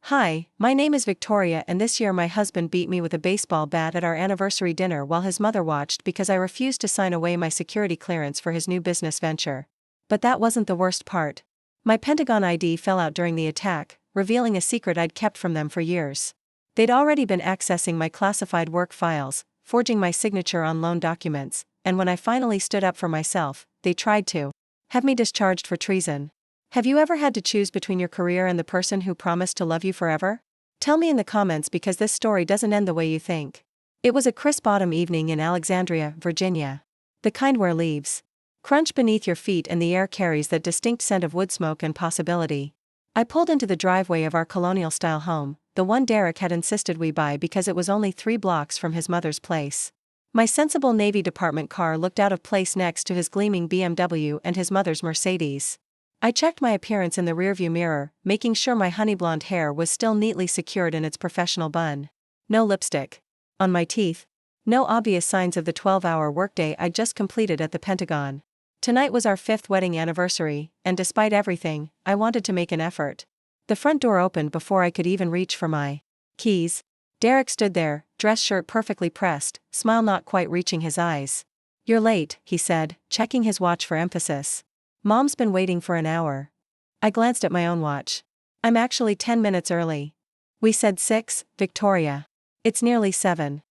Hi, my name is Victoria, and this year my husband beat me with a baseball bat at our anniversary dinner while his mother watched because I refused to sign away my security clearance for his new business venture. But that wasn't the worst part. My Pentagon ID fell out during the attack, revealing a secret I'd kept from them for years. They'd already been accessing my classified work files, forging my signature on loan documents, and when I finally stood up for myself, they tried to have me discharged for treason. Have you ever had to choose between your career and the person who promised to love you forever? Tell me in the comments, because this story doesn't end the way you think. It was a crisp autumn evening in Alexandria, Virginia. The kind where leaves crunch beneath your feet and the air carries that distinct scent of wood smoke and possibility. I pulled into the driveway of our colonial-style home, the one Derek had insisted we buy because it was only 3 blocks from his mother's place. My sensible Navy Department car looked out of place next to his gleaming BMW and his mother's Mercedes. I checked my appearance in the rearview mirror, making sure my honey blonde hair was still neatly secured in its professional bun. No lipstick on my teeth. No obvious signs of the 12-hour workday I'd just completed at the Pentagon. Tonight was our 5th wedding anniversary, and despite everything, I wanted to make an effort. The front door opened before I could even reach for my keys. Derek stood there, dress shirt perfectly pressed, smile not quite reaching his eyes. "You're late," he said, checking his watch for emphasis. "Mom's been waiting for an hour." I glanced at my own watch. "I'm actually 10 minutes early." "We said 6, Victoria. It's nearly 7.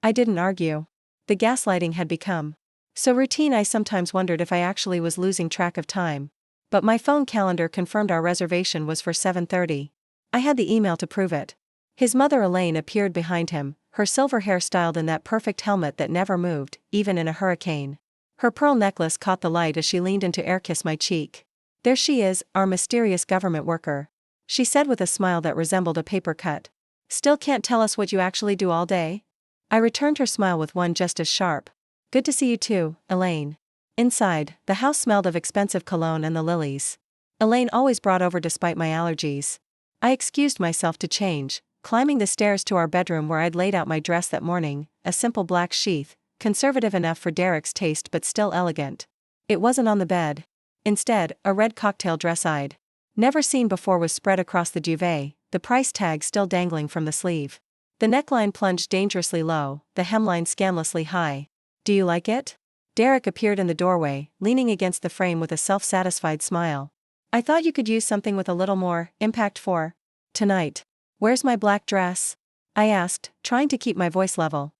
I didn't argue. The gaslighting had become so routine I sometimes wondered if I actually was losing track of time. But my phone calendar confirmed our reservation was for 7:30. I had the email to prove it. His mother Elaine appeared behind him, her silver hair styled in that perfect helmet that never moved, even in a hurricane. Her pearl necklace caught the light as she leaned in to air-kiss my cheek. "There she is, our mysterious government worker," she said with a smile that resembled a paper cut. "Still can't tell us what you actually do all day?" I returned her smile with one just as sharp. "Good to see you too, Elaine." Inside, the house smelled of expensive cologne and the lilies Elaine always brought over despite my allergies. I excused myself to change, climbing the stairs to our bedroom where I'd laid out my dress that morning, a simple black sheath, conservative enough for Derek's taste but still elegant. It wasn't on the bed. Instead, a red cocktail dress I'd never seen before was spread across the duvet, the price tag still dangling from the sleeve. The neckline plunged dangerously low, the hemline scandalously high. "Do you like it?" Derek appeared in the doorway, leaning against the frame with a self-satisfied smile. "I thought you could use something with a little more impact for tonight." "Where's my black dress?" I asked, trying to keep my voice level.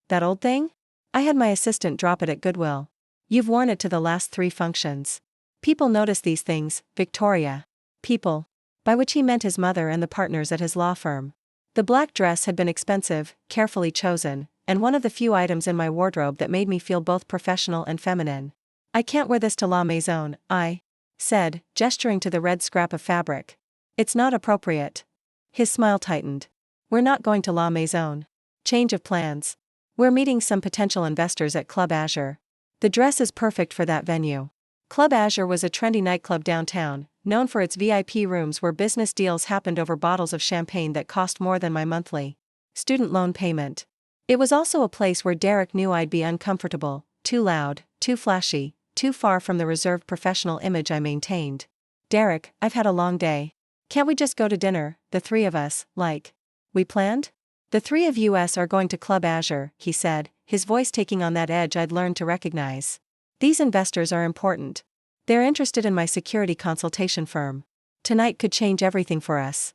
"That old thing? I had my assistant drop it at Goodwill. You've worn it to the last 3 functions. People notice these things, Victoria." People. By which he meant his mother and the partners at his law firm. The black dress had been expensive, carefully chosen, and one of the few items in my wardrobe that made me feel both professional and feminine. "I can't wear this to La Maison," I said, gesturing to the red scrap of fabric. "It's not appropriate." His smile tightened. "We're not going to La Maison. Change of plans. We're meeting some potential investors at Club Azure. The dress is perfect for that venue." Club Azure was a trendy nightclub downtown, known for its VIP rooms where business deals happened over bottles of champagne that cost more than my monthly student loan payment. It was also a place where Derek knew I'd be uncomfortable, too loud, too flashy, too far from the reserved professional image I maintained. "Derek, I've had a long day. Can't we just go to dinner, the 3 of us, like we planned?" "The 3 of us are going to Club Azure," he said, his voice taking on that edge I'd learned to recognize. "These investors are important. They're interested in my security consultation firm. Tonight could change everything for us."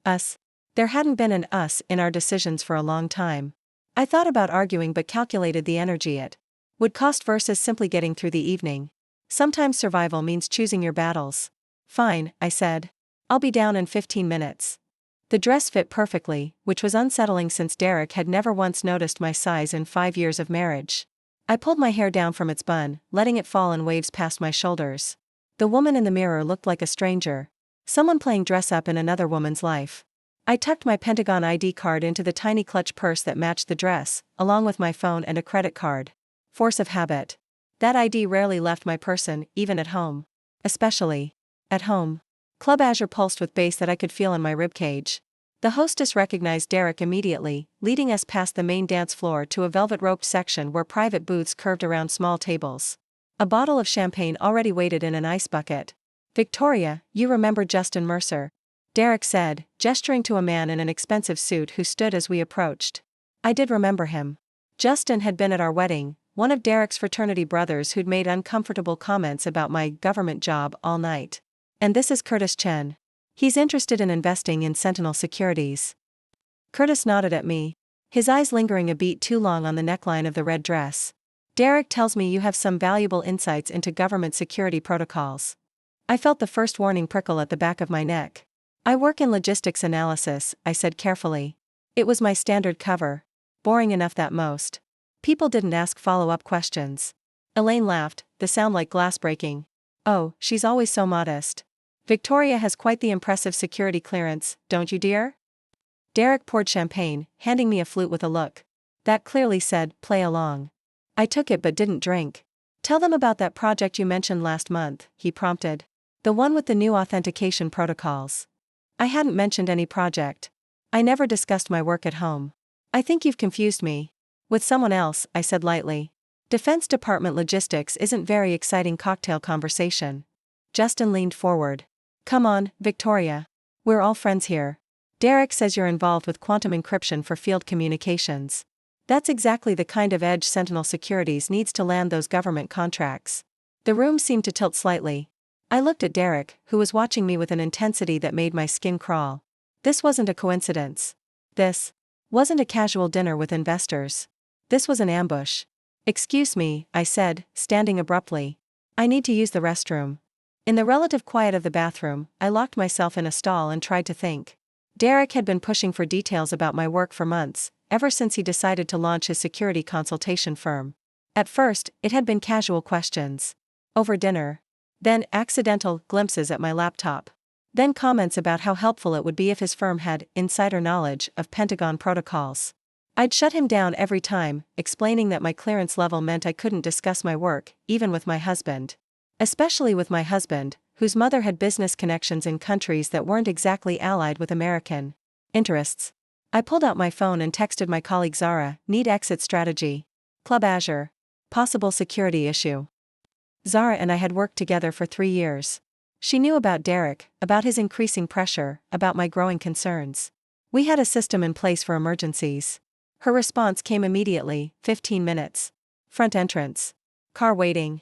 Us. There hadn't been an us in our decisions for a long time. I thought about arguing but calculated the energy it would cost versus simply getting through the evening. Sometimes survival means choosing your battles. "Fine," I said. "I'll be down in 15 minutes. The dress fit perfectly, which was unsettling since Derek had never once noticed my size in 5 years of marriage. I pulled my hair down from its bun, letting it fall in waves past my shoulders. The woman in the mirror looked like a stranger. Someone playing dress-up in another woman's life. I tucked my Pentagon ID card into the tiny clutch purse that matched the dress, along with my phone and a credit card. Force of habit. That ID rarely left my person, even at home. Especially at home. Club Azure pulsed with bass that I could feel in my ribcage. The hostess recognized Derek immediately, leading us past the main dance floor to a velvet-roped section where private booths curved around small tables. A bottle of champagne already waited in an ice bucket. "Victoria, you remember Justin Mercer?" Derek said, gesturing to a man in an expensive suit who stood as we approached. I did remember him. Justin had been at our wedding, one of Derek's fraternity brothers who'd made uncomfortable comments about my government job all night. And this is Curtis Chen. He's interested in investing in Sentinel Securities. Curtis nodded at me, his eyes lingering a beat too long on the neckline of the red dress. Derek tells me you have some valuable insights into government security protocols. I felt the first warning prickle at the back of my neck. I work in logistics analysis, I said carefully. It was my standard cover. Boring enough that most people didn't ask follow-up questions. Elaine laughed, the sound like glass breaking. Oh, she's always so modest. Victoria has quite the impressive security clearance, don't you dear? Derek poured champagne, handing me a flute with a look that clearly said, play along. I took it but didn't drink. Tell them about that project you mentioned last month, he prompted. The one with the new authentication protocols. I hadn't mentioned any project. I never discussed my work at home. I think you've confused me with someone else, I said lightly. Defense Department logistics isn't very exciting cocktail conversation. Justin leaned forward. Come on, Victoria. We're all friends here. Derek says you're involved with quantum encryption for field communications. That's exactly the kind of edge Sentinel Securities needs to land those government contracts. The room seemed to tilt slightly. I looked at Derek, who was watching me with an intensity that made my skin crawl. This wasn't a coincidence. This wasn't a casual dinner with investors. This was an ambush. Excuse me, I said, standing abruptly. I need to use the restroom. In the relative quiet of the bathroom, I locked myself in a stall and tried to think. Derek had been pushing for details about my work for months, ever since he decided to launch his security consultation firm. At first, it had been casual questions. Over dinner. Then accidental glimpses at my laptop. Then comments about how helpful it would be if his firm had insider knowledge of Pentagon protocols. I'd shut him down every time, explaining that my clearance level meant I couldn't discuss my work, even with my husband. Especially with my husband, whose mother had business connections in countries that weren't exactly allied with American interests. I pulled out my phone and texted my colleague Zara, need exit strategy. Club Azure. Possible security issue. Zara and I had worked together for 3 years. She knew about Derek, about his increasing pressure, about my growing concerns. We had a system in place for emergencies. Her response came immediately, 15 minutes. Front entrance. Car waiting.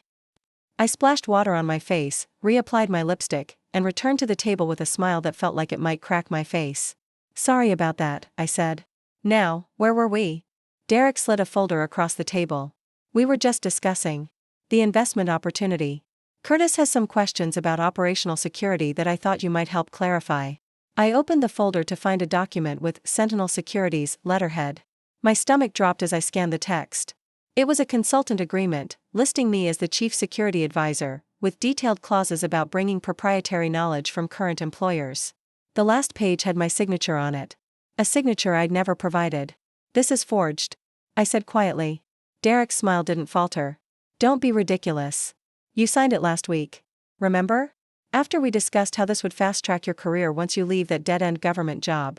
I splashed water on my face, reapplied my lipstick, and returned to the table with a smile that felt like it might crack my face. Sorry about that, I said. Now, where were we? Derek slid a folder across the table. We were just discussing the investment opportunity. Curtis has some questions about operational security that I thought you might help clarify. I opened the folder to find a document with Sentinel Securities letterhead. My stomach dropped as I scanned the text. It was a consultant agreement, listing me as the chief security advisor, with detailed clauses about bringing proprietary knowledge from current employers. The last page had my signature on it. A signature I'd never provided. This is forged, I said quietly. Derek's smile didn't falter. Don't be ridiculous. You signed it last week. Remember? After we discussed how this would fast-track your career once you leave that dead-end government job.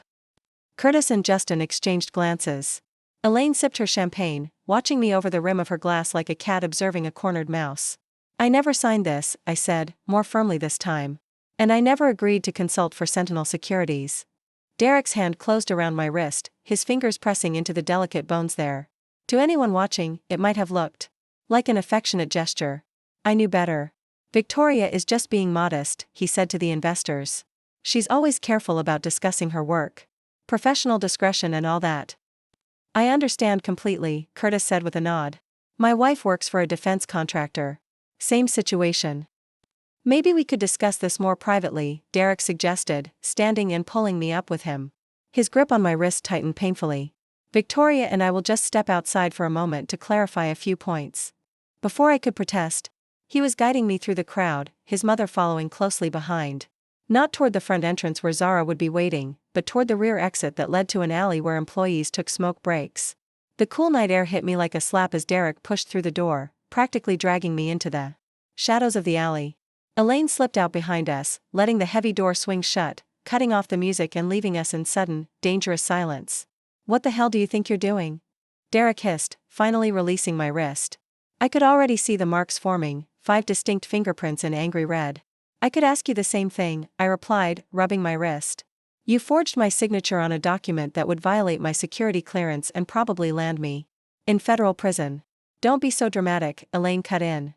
Curtis and Justin exchanged glances. Elaine sipped her champagne, watching me over the rim of her glass like a cat observing a cornered mouse. I never signed this, I said, more firmly this time. And I never agreed to consult for Sentinel Securities. Derek's hand closed around my wrist, his fingers pressing into the delicate bones there. To anyone watching, it might have looked like an affectionate gesture. I knew better. Victoria is just being modest, he said to the investors. She's always careful about discussing her work. Professional discretion and all that. I understand completely, Curtis said with a nod. My wife works for a defense contractor. Same situation. Maybe we could discuss this more privately, Derek suggested, standing and pulling me up with him. His grip on my wrist tightened painfully. Victoria and I will just step outside for a moment to clarify a few points. Before I could protest, he was guiding me through the crowd, his mother following closely behind. Not toward the front entrance where Zara would be waiting, but toward the rear exit that led to an alley where employees took smoke breaks. The cool night air hit me like a slap as Derek pushed through the door, practically dragging me into the shadows of the alley. Elaine slipped out behind us, letting the heavy door swing shut, cutting off the music and leaving us in sudden, dangerous silence. What the hell do you think you're doing? Derek hissed, finally releasing my wrist. I could already see the marks forming, 5 distinct fingerprints in angry red. I could ask you the same thing, I replied, rubbing my wrist. You forged my signature on a document that would violate my security clearance and probably land me in federal prison. Don't be so dramatic, Elaine cut in.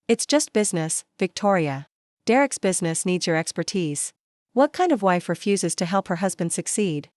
It's just business, Victoria. Derek's business needs your expertise. What kind of wife refuses to help her husband succeed?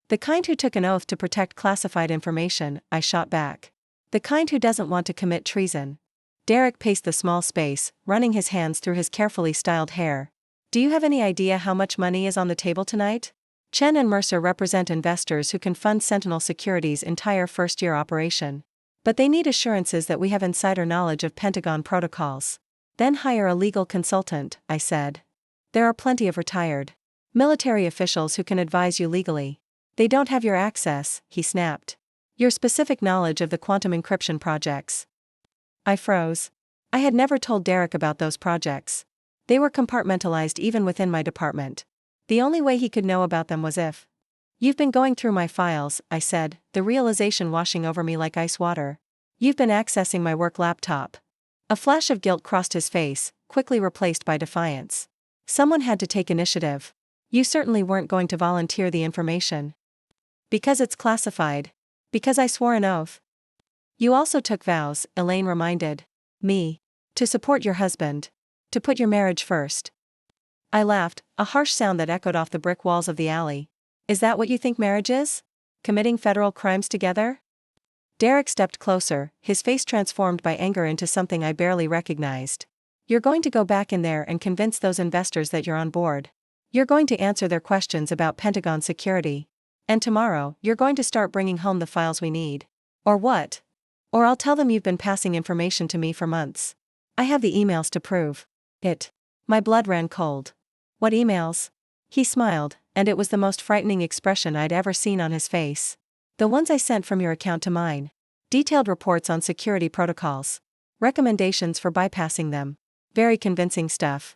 The kind who took an oath to protect classified information, I shot back. The kind who doesn't want to commit treason. Derek paced the small space, running his hands through his carefully styled hair. Do you have any idea how much money is on the table tonight? Chen and Mercer represent investors who can fund Sentinel Security's entire first-year operation. But they need assurances that we have insider knowledge of Pentagon protocols. Then hire a legal consultant, I said. There are plenty of retired military officials who can advise you legally. They don't have your access, he snapped. Your specific knowledge of the quantum encryption projects. I froze. I had never told Derek about those projects. They were compartmentalized even within my department. The only way he could know about them was if. You've been going through my files, I said, the realization washing over me like ice water. You've been accessing my work laptop. A flash of guilt crossed his face, quickly replaced by defiance. Someone had to take initiative. You certainly weren't going to volunteer the information. Because it's classified. Because I swore an oath. You also took vows, Elaine reminded me. To support your husband. To put your marriage first. I laughed, a harsh sound that echoed off the brick walls of the alley. Is that what you think marriage is? Committing federal crimes together? Derek stepped closer, his face transformed by anger into something I barely recognized. You're going to go back in there and convince those investors that you're on board. You're going to answer their questions about Pentagon security. And tomorrow, you're going to start bringing home the files we need. Or what? Or I'll tell them you've been passing information to me for months. I have the emails to prove it. My blood ran cold. What emails? He smiled, and it was the most frightening expression I'd ever seen on his face. The ones I sent from your account to mine. Detailed reports on security protocols. Recommendations for bypassing them. Very convincing stuff.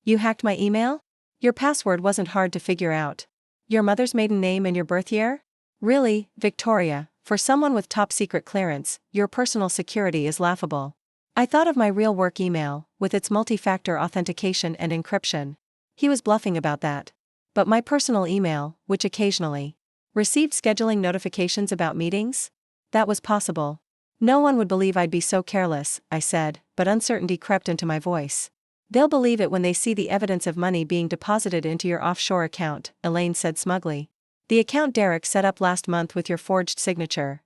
You hacked my email? Your password wasn't hard to figure out. Your mother's maiden name and your birth year? Really, Victoria, for someone with top secret clearance, your personal security is laughable. I thought of my real work email, with its multi-factor authentication and encryption. He was bluffing about that. But my personal email, which occasionally received scheduling notifications about meetings? That was possible. No one would believe I'd be so careless, I said, but uncertainty crept into my voice. They'll believe it when they see the evidence of money being deposited into your offshore account, Elaine said smugly. The account Derek set up last month with your forged signature.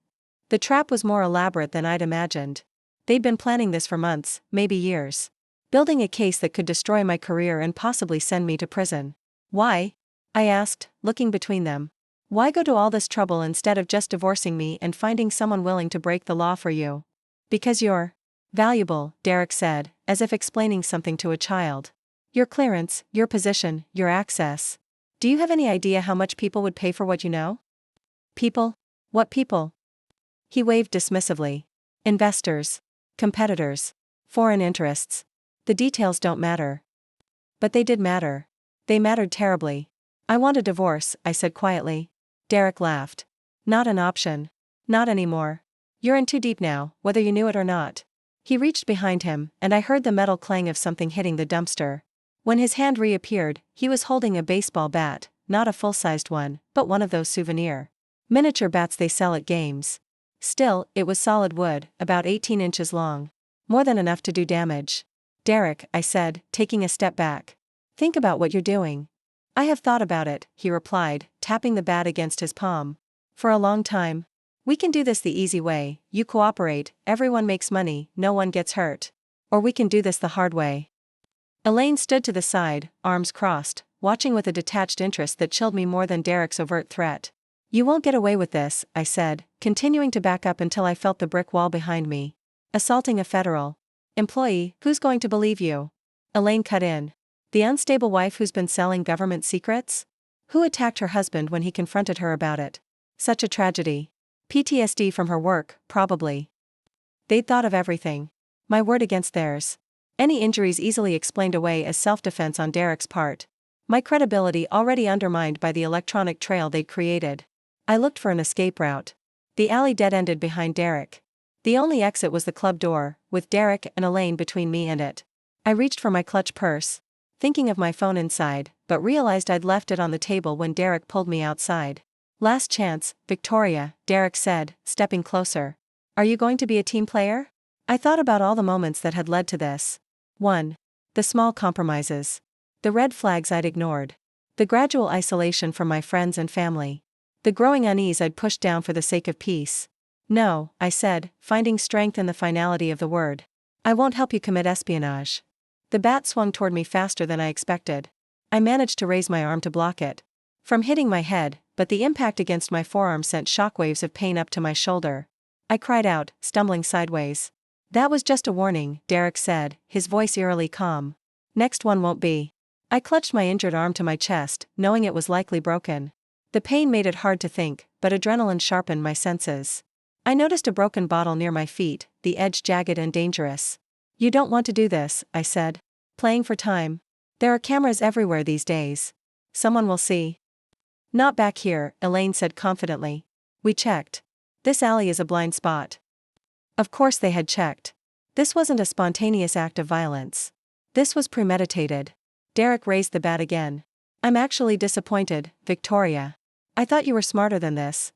The trap was more elaborate than I'd imagined. They'd been planning this for months, maybe years. Building a case that could destroy my career and possibly send me to prison. Why? I asked, looking between them. Why go to all this trouble instead of just divorcing me and finding someone willing to break the law for you? Because you're valuable, Derek said, as if explaining something to a child. Your clearance, your position, your access. Do you have any idea how much people would pay for what you know? People? What people? He waved dismissively. Investors. Competitors. Foreign interests. The details don't matter. But they did matter. They mattered terribly. I want a divorce, I said quietly. Derek laughed. Not an option. Not anymore. You're in too deep now, whether you knew it or not. He reached behind him, and I heard the metal clang of something hitting the dumpster. When his hand reappeared, he was holding a baseball bat, not a full-sized one, but one of those souvenir miniature bats they sell at games. Still, it was solid wood, about 18 inches long. More than enough to do damage. Derek, I said, taking a step back. Think about what you're doing. I have thought about it, he replied, tapping the bat against his palm. For a long time. We can do this the easy way, you cooperate, everyone makes money, no one gets hurt. Or we can do this the hard way. Elaine stood to the side, arms crossed, watching with a detached interest that chilled me more than Derek's overt threat. You won't get away with this, I said, continuing to back up until I felt the brick wall behind me. Assaulting a federal employee, who's going to believe you? Elaine cut in. The unstable wife who's been selling government secrets? Who attacked her husband when he confronted her about it? Such a tragedy. PTSD from her work, probably. They'd thought of everything. My word against theirs. Any injuries easily explained away as self-defense on Derek's part. My credibility already undermined by the electronic trail they'd created. I looked for an escape route. The alley dead-ended behind Derek. The only exit was the club door, with Derek and Elaine between me and it. I reached for my clutch purse. thinking of my phone inside, but realized I'd left it on the table when Derek pulled me outside. Last chance, Victoria, Derek said, stepping closer. Are you going to be a team player? I thought about all the moments that had led to this. 1. The small compromises. The red flags I'd ignored. The gradual isolation from my friends and family. The growing unease I'd pushed down for the sake of peace. No, I said, finding strength in the finality of the word. I won't help you commit espionage. The bat swung toward me faster than I expected. I managed to raise my arm to block it from hitting my head, but the impact against my forearm sent shockwaves of pain up to my shoulder. I cried out, stumbling sideways. That was just a warning, Derek said, his voice eerily calm. Next one won't be. I clutched my injured arm to my chest, knowing it was likely broken. The pain made it hard to think, but adrenaline sharpened my senses. I noticed a broken bottle near my feet, the edge jagged and dangerous. You don't want to do this, I said. Playing for time. There are cameras everywhere these days. Someone will see. Not back here, Elaine said confidently. We checked. This alley is a blind spot. Of course they had checked. This wasn't a spontaneous act of violence. This was premeditated. Derek raised the bat again. I'm actually disappointed, Victoria. I thought you were smarter than this.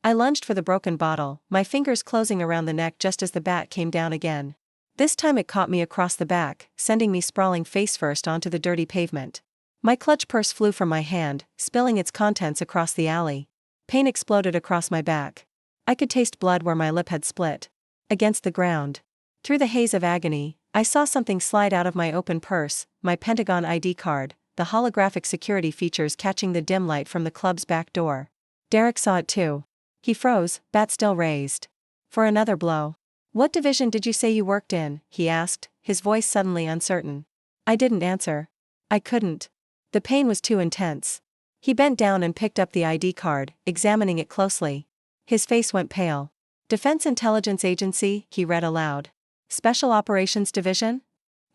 I lunged for the broken bottle, my fingers closing around the neck just as the bat came down again. This time it caught me across the back, sending me sprawling face first onto the dirty pavement. My clutch purse flew from my hand, spilling its contents across the alley. Pain exploded across my back. I could taste blood where my lip had split. Against the ground. Through the haze of agony, I saw something slide out of my open purse, my Pentagon ID card, the holographic security features catching the dim light from the club's back door. Derek saw it too. He froze, bat still raised. For another blow. What division did you say you worked in? He asked, his voice suddenly uncertain. I didn't answer. I couldn't. The pain was too intense. He bent down and picked up the ID card, examining it closely. His face went pale. Defense Intelligence Agency, he read aloud. Special Operations Division?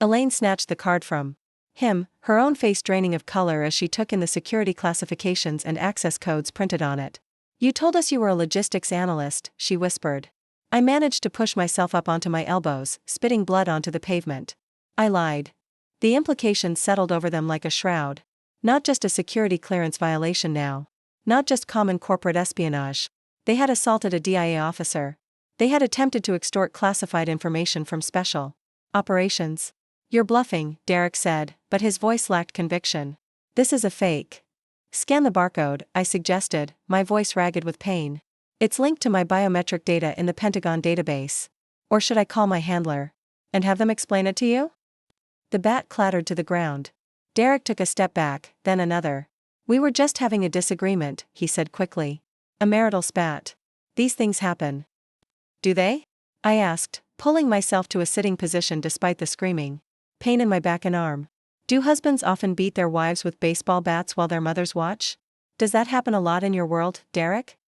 Elaine snatched the card from him, her own face draining of color as she took in the security classifications and access codes printed on it. You told us you were a logistics analyst, she whispered. I managed to push myself up onto my elbows, spitting blood onto the pavement. I lied. The implications settled over them like a shroud. Not just a security clearance violation now. Not just common corporate espionage. They had assaulted a DIA officer. They had attempted to extort classified information from special operations. You're bluffing, Derek said, but his voice lacked conviction. This is a fake. Scan the barcode, I suggested, my voice ragged with pain. It's linked to my biometric data in the Pentagon database. Or should I call my handler? And have them explain it to you? The bat clattered to the ground. Derek took a step back, then another. We were just having a disagreement, he said quickly. A marital spat. These things happen. Do they? I asked, pulling myself to a sitting position despite the screaming. Pain in my back and arm. Do husbands often beat their wives with baseball bats while their mothers watch? Does that happen a lot in your world, Derek?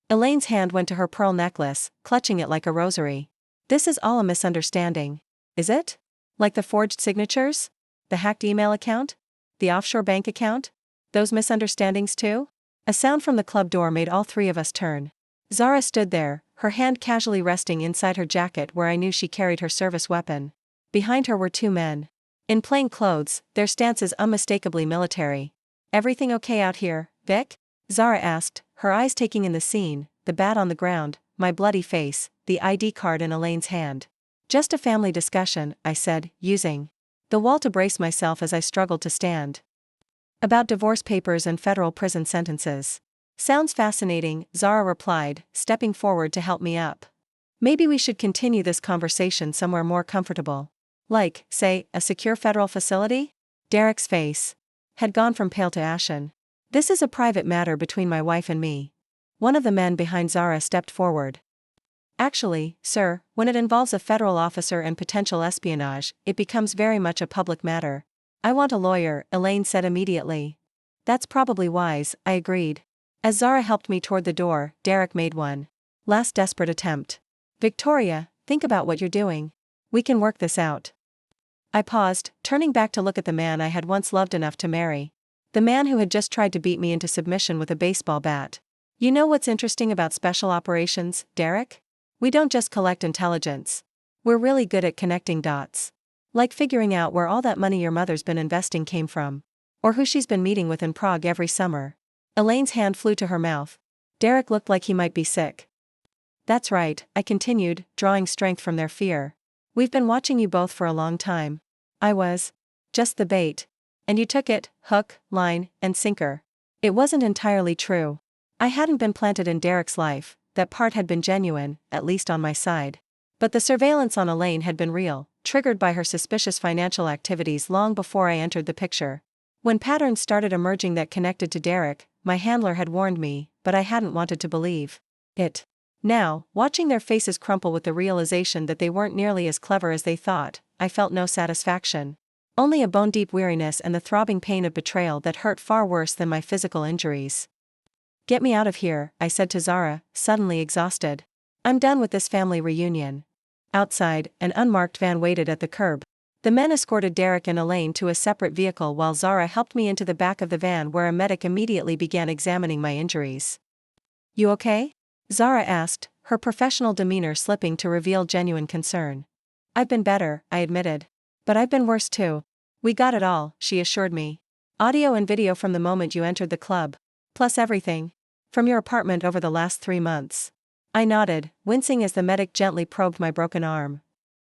Elaine's hand went to her pearl necklace, clutching it like a rosary. This is all a misunderstanding. Is it? Like the forged signatures? The hacked email account? The offshore bank account? Those misunderstandings too? A sound from the club door made all three of us turn. Zara stood there, her hand casually resting inside her jacket where I knew she carried her service weapon. Behind her were two men. In plain clothes, their stances unmistakably military. Everything okay out here, Vic? Zara asked, her eyes taking in the scene, the bat on the ground, my bloody face, the ID card in Elaine's hand. Just a family discussion, I said, using the wall to brace myself as I struggled to stand. About divorce papers and federal prison sentences. Sounds fascinating, Zara replied, stepping forward to help me up. Maybe we should continue this conversation somewhere more comfortable. Like, say, a secure federal facility? Derek's face had gone from pale to ashen. This is a private matter between my wife and me. One of the men behind Zara stepped forward. Actually, sir, when it involves a federal officer and potential espionage, it becomes very much a public matter. I want a lawyer, Elaine said immediately. That's probably wise, I agreed. As Zara helped me toward the door, Derek made one last desperate attempt. Victoria, think about what you're doing. We can work this out. I paused, turning back to look at the man I had once loved enough to marry. The man who had just tried to beat me into submission with a baseball bat. You know what's interesting about special operations, Derek? We don't just collect intelligence. We're really good at connecting dots. Like figuring out where all that money your mother's been investing came from. Or who she's been meeting with in Prague every summer. Elaine's hand flew to her mouth. Derek looked like he might be sick. That's right, I continued, drawing strength from their fear. We've been watching you both for a long time. I was just the bait. And you took it, hook, line, and sinker. It wasn't entirely true. I hadn't been planted in Derek's life, that part had been genuine, at least on my side. But the surveillance on Elaine had been real, triggered by her suspicious financial activities long before I entered the picture. When patterns started emerging that connected to Derek, my handler had warned me, but I hadn't wanted to believe it. Now, watching their faces crumple with the realization that they weren't nearly as clever as they thought, I felt no satisfaction. Only a bone-deep weariness and the throbbing pain of betrayal that hurt far worse than my physical injuries. Get me out of here, I said to Zara, suddenly exhausted. I'm done with this family reunion. Outside, an unmarked van waited at the curb. The men escorted Derek and Elaine to a separate vehicle while Zara helped me into the back of the van where a medic immediately began examining my injuries. You okay? Zara asked, her professional demeanor slipping to reveal genuine concern. I've been better, I admitted. But I've been worse too. We got it all, she assured me. Audio and video from the moment you entered the club. Plus everything. From your apartment over the last 3 months. I nodded, wincing as the medic gently probed my broken arm.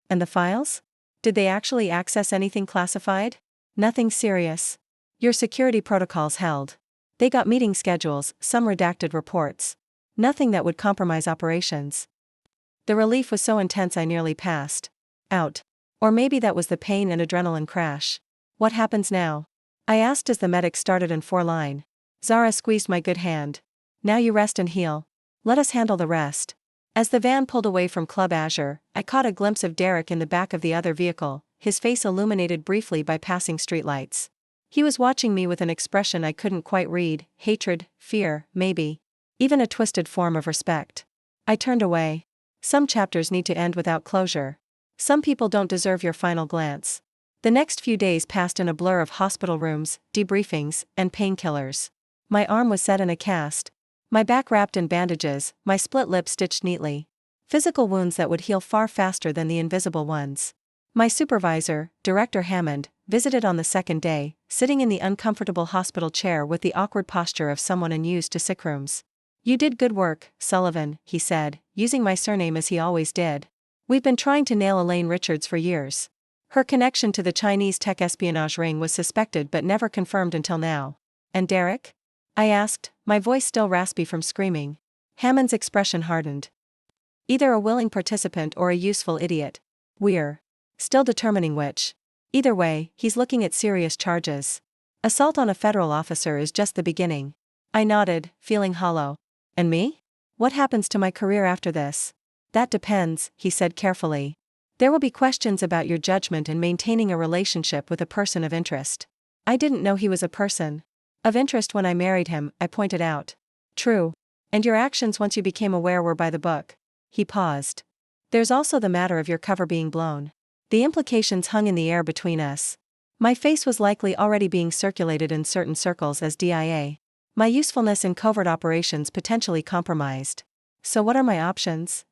And the files? Did they actually access anything classified? Nothing serious. Your security protocols held. They got meeting schedules, some redacted reports. Nothing that would compromise operations. The relief was so intense I nearly passed out. Or maybe that was the pain and adrenaline crash. What happens now? I asked as the medic started in 4-line. Zara squeezed my good hand. Now you rest and heal. Let us handle the rest. As the van pulled away from Club Azure, I caught a glimpse of Derek in the back of the other vehicle, his face illuminated briefly by passing streetlights. He was watching me with an expression I couldn't quite read, hatred, fear, maybe. Even a twisted form of respect. I turned away. Some chapters need to end without closure. Some people don't deserve your final glance. The next few days passed in a blur of hospital rooms, debriefings, and painkillers. My arm was set in a cast. My back wrapped in bandages, my split lip stitched neatly. Physical wounds that would heal far faster than the invisible ones. My supervisor, Director Hammond, visited on the second day, sitting in the uncomfortable hospital chair with the awkward posture of someone unused to sick rooms. You did good work, Sullivan, he said, using my surname as he always did. We've been trying to nail Elaine Richards for years. Her connection to the Chinese tech espionage ring was suspected but never confirmed until now. And Derek? I asked, my voice still raspy from screaming. Hammond's expression hardened. Either a willing participant or a useful idiot. We're still determining which. Either way, he's looking at serious charges. Assault on a federal officer is just the beginning. I nodded, feeling hollow. And me? What happens to my career after this? That depends, he said carefully. There will be questions about your judgment in maintaining a relationship with a person of interest. I didn't know he was a person of interest when I married him, I pointed out. True. And your actions once you became aware were by the book. He paused. There's also the matter of your cover being blown. The implications hung in the air between us. My face was likely already being circulated in certain circles as DIA. My usefulness in covert operations potentially compromised. So what are my options?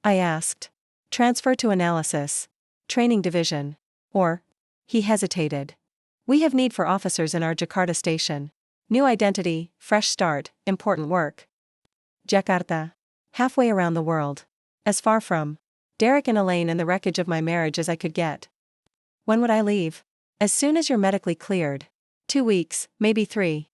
I asked. Transfer to analysis. Training division. Or. He hesitated. We have need for officers in our Jakarta station. New identity, fresh start, important work. Jakarta. Halfway around the world. As far from Derek and Elaine and the wreckage of my marriage as I could get. When would I leave? As soon as you're medically cleared. 2 weeks, maybe 3.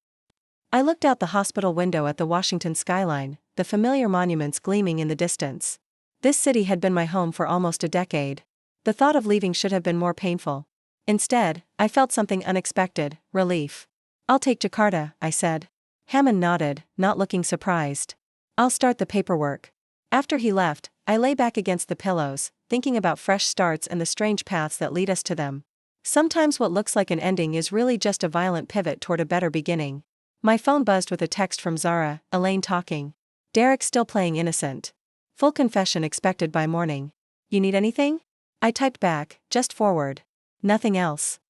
I looked out the hospital window at the Washington skyline, the familiar monuments gleaming in the distance. This city had been my home for almost a decade. The thought of leaving should have been more painful. Instead, I felt something unexpected, relief. I'll take Jakarta, I said. Hammond nodded, not looking surprised. I'll start the paperwork. After he left, I lay back against the pillows, thinking about fresh starts and the strange paths that lead us to them. Sometimes what looks like an ending is really just a violent pivot toward a better beginning. My phone buzzed with a text from Zara, Elaine talking. Derek still playing innocent. Full confession expected by morning. You need anything? I typed back, just forward. Nothing else.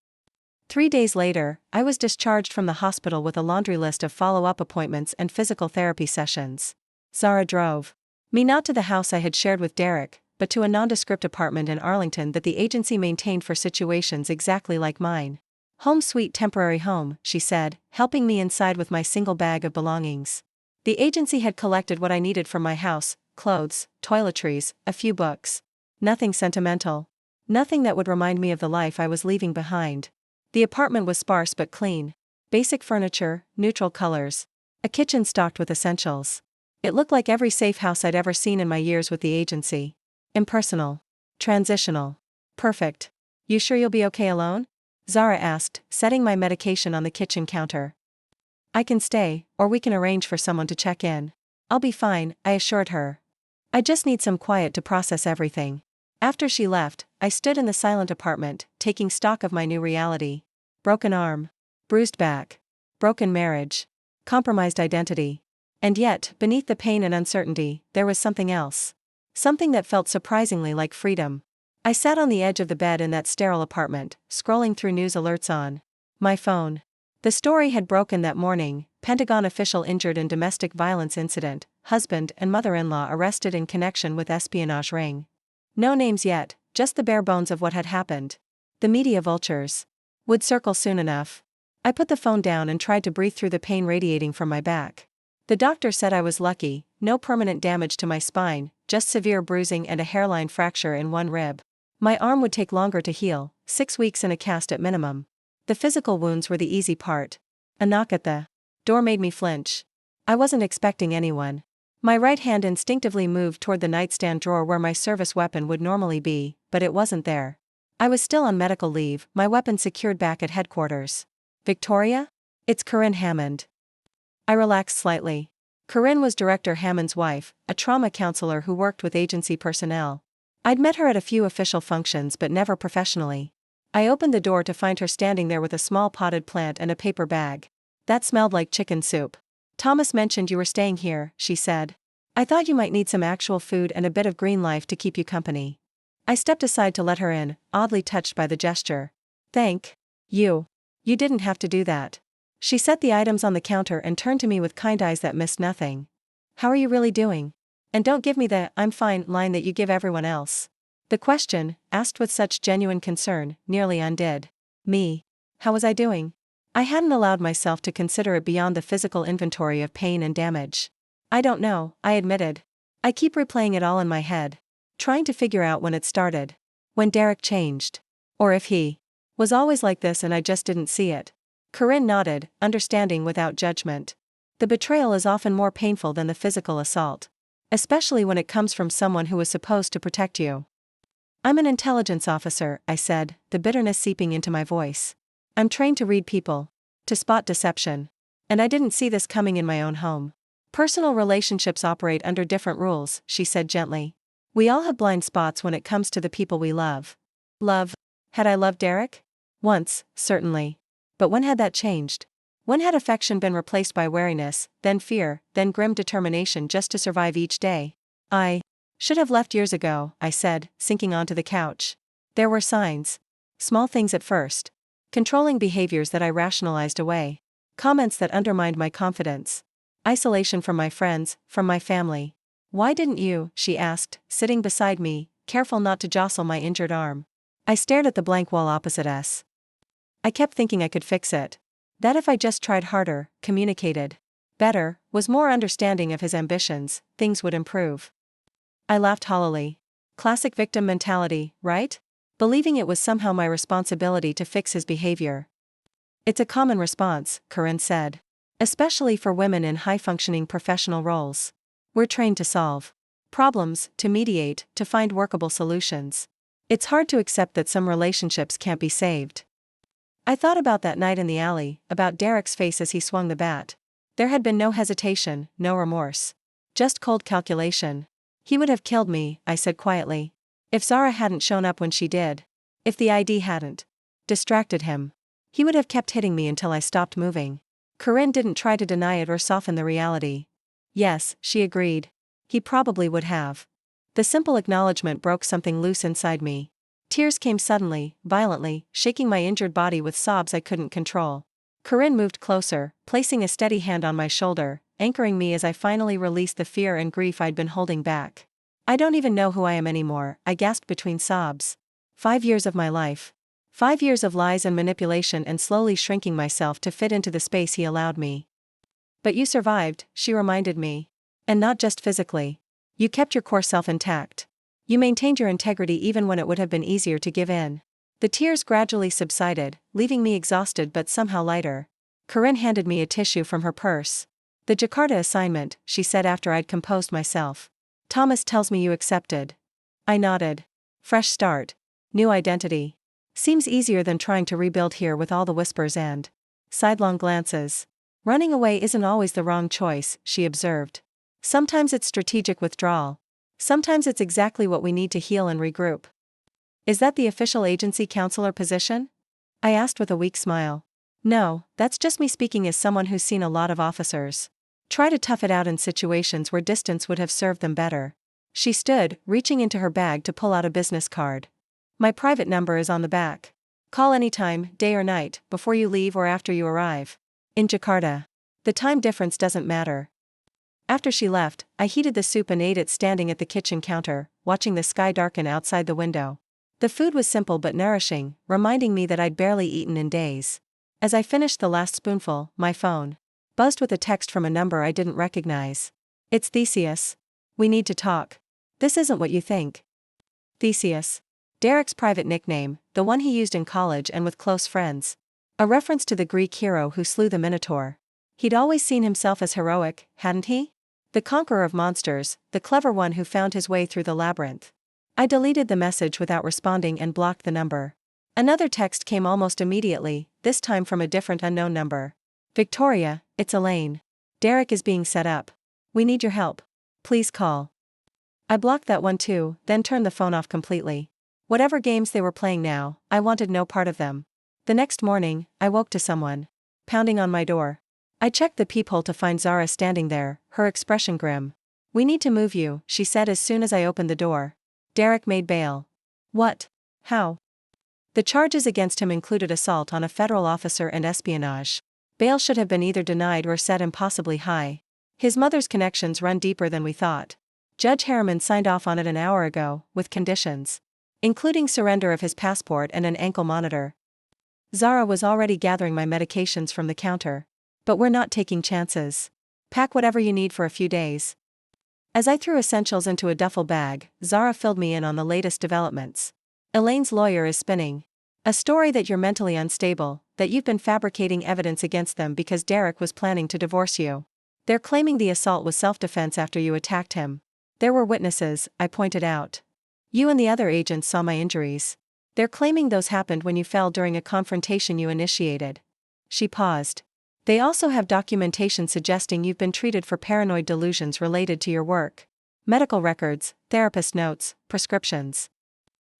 3 days later, I was discharged from the hospital with a laundry list of follow-up appointments and physical therapy sessions. Zara drove me not to the house I had shared with Derek, but to a nondescript apartment in Arlington that the agency maintained for situations exactly like mine. "Home sweet temporary home," she said, helping me inside with my single bag of belongings. The agency had collected what I needed from my house: clothes, toiletries, a few books. Nothing sentimental. Nothing that would remind me of the life I was leaving behind. The apartment was sparse but clean. Basic furniture, neutral colors. A kitchen stocked with essentials. It looked like every safe house I'd ever seen in my years with the agency. Impersonal. Transitional. Perfect. "You sure you'll be okay alone?" Zara asked, setting my medication on the kitchen counter. "I can stay, or we can arrange for someone to check in." "I'll be fine," I assured her. "I just need some quiet to process everything." After she left, I stood in the silent apartment, taking stock of my new reality. Broken arm. Bruised back. Broken marriage. Compromised identity. And yet, beneath the pain and uncertainty, there was something else. Something that felt surprisingly like freedom. I sat on the edge of the bed in that sterile apartment, scrolling through news alerts on my phone. The story had broken that morning: Pentagon official injured in domestic violence incident, husband and mother-in-law arrested in connection with espionage ring. No names yet, just the bare bones of what had happened. The media vultures would circle soon enough. I put the phone down and tried to breathe through the pain radiating from my back. The doctor said I was lucky: no permanent damage to my spine, just severe bruising and a hairline fracture in one rib. My arm would take longer to heal, 6 weeks in a cast at minimum. The physical wounds were the easy part. A knock at the door made me flinch. I wasn't expecting anyone. My right hand instinctively moved toward the nightstand drawer where my service weapon would normally be, but it wasn't there. I was still on medical leave, my weapon secured back at headquarters. "Victoria? It's Corinne Hammond." I relaxed slightly. Corinne was Director Hammond's wife, a trauma counselor who worked with agency personnel. I'd met her at a few official functions but never professionally. I opened the door to find her standing there with a small potted plant and a paper bag. That smelled like chicken soup. "Thomas mentioned you were staying here," she said. "I thought you might need some actual food and a bit of green life to keep you company." I stepped aside to let her in, oddly touched by the gesture. "Thank you. You didn't have to do that." She set the items on the counter and turned to me with kind eyes that missed nothing. "How are you really doing? And don't give me the 'I'm fine' line that you give everyone else." The question, asked with such genuine concern, nearly undid me. How was I doing? I hadn't allowed myself to consider it beyond the physical inventory of pain and damage. "I don't know," I admitted. "I keep replaying it all in my head. Trying to figure out when it started. When Derek changed. Or if he was always like this and I just didn't see it." Corinne nodded, understanding without judgment. The betrayal is often more painful than the physical assault. Especially when it comes from someone who was supposed to protect you. "I'm an intelligence officer," I said, the bitterness seeping into my voice. "I'm trained to read people. To spot deception. And I didn't see this coming in my own home." "Personal relationships operate under different rules," she said gently. "We all have blind spots when it comes to the people we love." Love? Had I loved Derek? Once, certainly. But when had that changed? When had affection been replaced by wariness, then fear, then grim determination just to survive each day? "I should have left years ago," I said, sinking onto the couch. There were signs. Small things at first. Controlling behaviors that I rationalized away. Comments that undermined my confidence. Isolation from my friends, from my family. "Why didn't you?" she asked, sitting beside me, careful not to jostle my injured arm. I stared at the blank wall opposite us. I kept thinking I could fix it. That if I just tried harder, communicated better, was more understanding of his ambitions, things would improve. I laughed hollowly. Classic victim mentality, right? Believing it was somehow my responsibility to fix his behavior. "It's a common response," Corinne said. "Especially for women in high-functioning professional roles. We're trained to solve problems, to mediate, to find workable solutions. It's hard to accept that some relationships can't be saved." I thought about that night in the alley, about Derek's face as he swung the bat. There had been no hesitation, no remorse. Just cold calculation. "He would have killed me," I said quietly. "If Zara hadn't shown up when she did. If the ID hadn't distracted him. He would have kept hitting me until I stopped moving." Corinne didn't try to deny it or soften the reality. "Yes," she agreed. "He probably would have." The simple acknowledgement broke something loose inside me. Tears came suddenly, violently, shaking my injured body with sobs I couldn't control. Corinne moved closer, placing a steady hand on my shoulder, anchoring me as I finally released the fear and grief I'd been holding back. I don't even know who I am anymore, I gasped between sobs. 5 years of my life. 5 years of lies and manipulation and slowly shrinking myself to fit into the space he allowed me. But you survived, she reminded me. And not just physically. You kept your core self intact. You maintained your integrity even when it would have been easier to give in. The tears gradually subsided, leaving me exhausted but somehow lighter. Corinne handed me a tissue from her purse. The Jakarta assignment, she said after I'd composed myself. Thomas tells me you accepted. I nodded. Fresh start. New identity. Seems easier than trying to rebuild here with all the whispers and sidelong glances. Running away isn't always the wrong choice, she observed. Sometimes it's strategic withdrawal. Sometimes it's exactly what we need to heal and regroup. Is that the official agency counselor position? I asked with a weak smile. No, that's just me speaking as someone who's seen a lot of officers try to tough it out in situations where distance would have served them better. She stood, reaching into her bag to pull out a business card. My private number is on the back. Call anytime, day or night, before you leave or after you arrive. In Jakarta. The time difference doesn't matter. After she left, I heated the soup and ate it standing at the kitchen counter, watching the sky darken outside the window. The food was simple but nourishing, reminding me that I'd barely eaten in days. As I finished the last spoonful, my phone buzzed with a text from a number I didn't recognize. It's Theseus. We need to talk. This isn't what you think. Theseus. Derek's private nickname, the one he used in college and with close friends. A reference to the Greek hero who slew the Minotaur. He'd always seen himself as heroic, hadn't he? The conqueror of monsters, the clever one who found his way through the labyrinth. I deleted the message without responding and blocked the number. Another text came almost immediately, this time from a different unknown number. Victoria, it's Elaine. Derek is being set up. We need your help. Please call. I blocked that one too, then turned the phone off completely. Whatever games they were playing now, I wanted no part of them. The next morning, I woke to someone pounding on my door. I checked the peephole to find Zara standing there, her expression grim. We need to move you, she said as soon as I opened the door. Derek made bail. What? How? The charges against him included assault on a federal officer and espionage. Bail should have been either denied or set impossibly high. His mother's connections run deeper than we thought. Judge Harriman signed off on it an hour ago, with conditions, including surrender of his passport and an ankle monitor. Zara was already gathering my medications from the counter. But we're not taking chances. Pack whatever you need for a few days. As I threw essentials into a duffel bag, Zara filled me in on the latest developments. Elaine's lawyer is spinning a story that you're mentally unstable, that you've been fabricating evidence against them because Derek was planning to divorce you. They're claiming the assault was self-defense after you attacked him. There were witnesses, I pointed out. You and the other agents saw my injuries. They're claiming those happened when you fell during a confrontation you initiated. She paused. They also have documentation suggesting you've been treated for paranoid delusions related to your work. Medical records, therapist notes, prescriptions.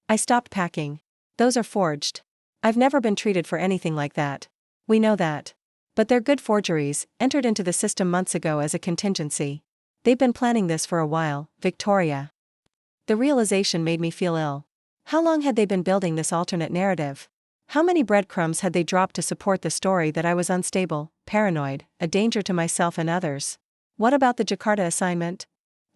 I stopped packing. Those are forged. I've never been treated for anything like that. We know that. But they're good forgeries, entered into the system months ago as a contingency. They've been planning this for a while, Victoria. The realization made me feel ill. How long had they been building this alternate narrative? How many breadcrumbs had they dropped to support the story that I was unstable, paranoid, a danger to myself and others? What about the Jakarta assignment?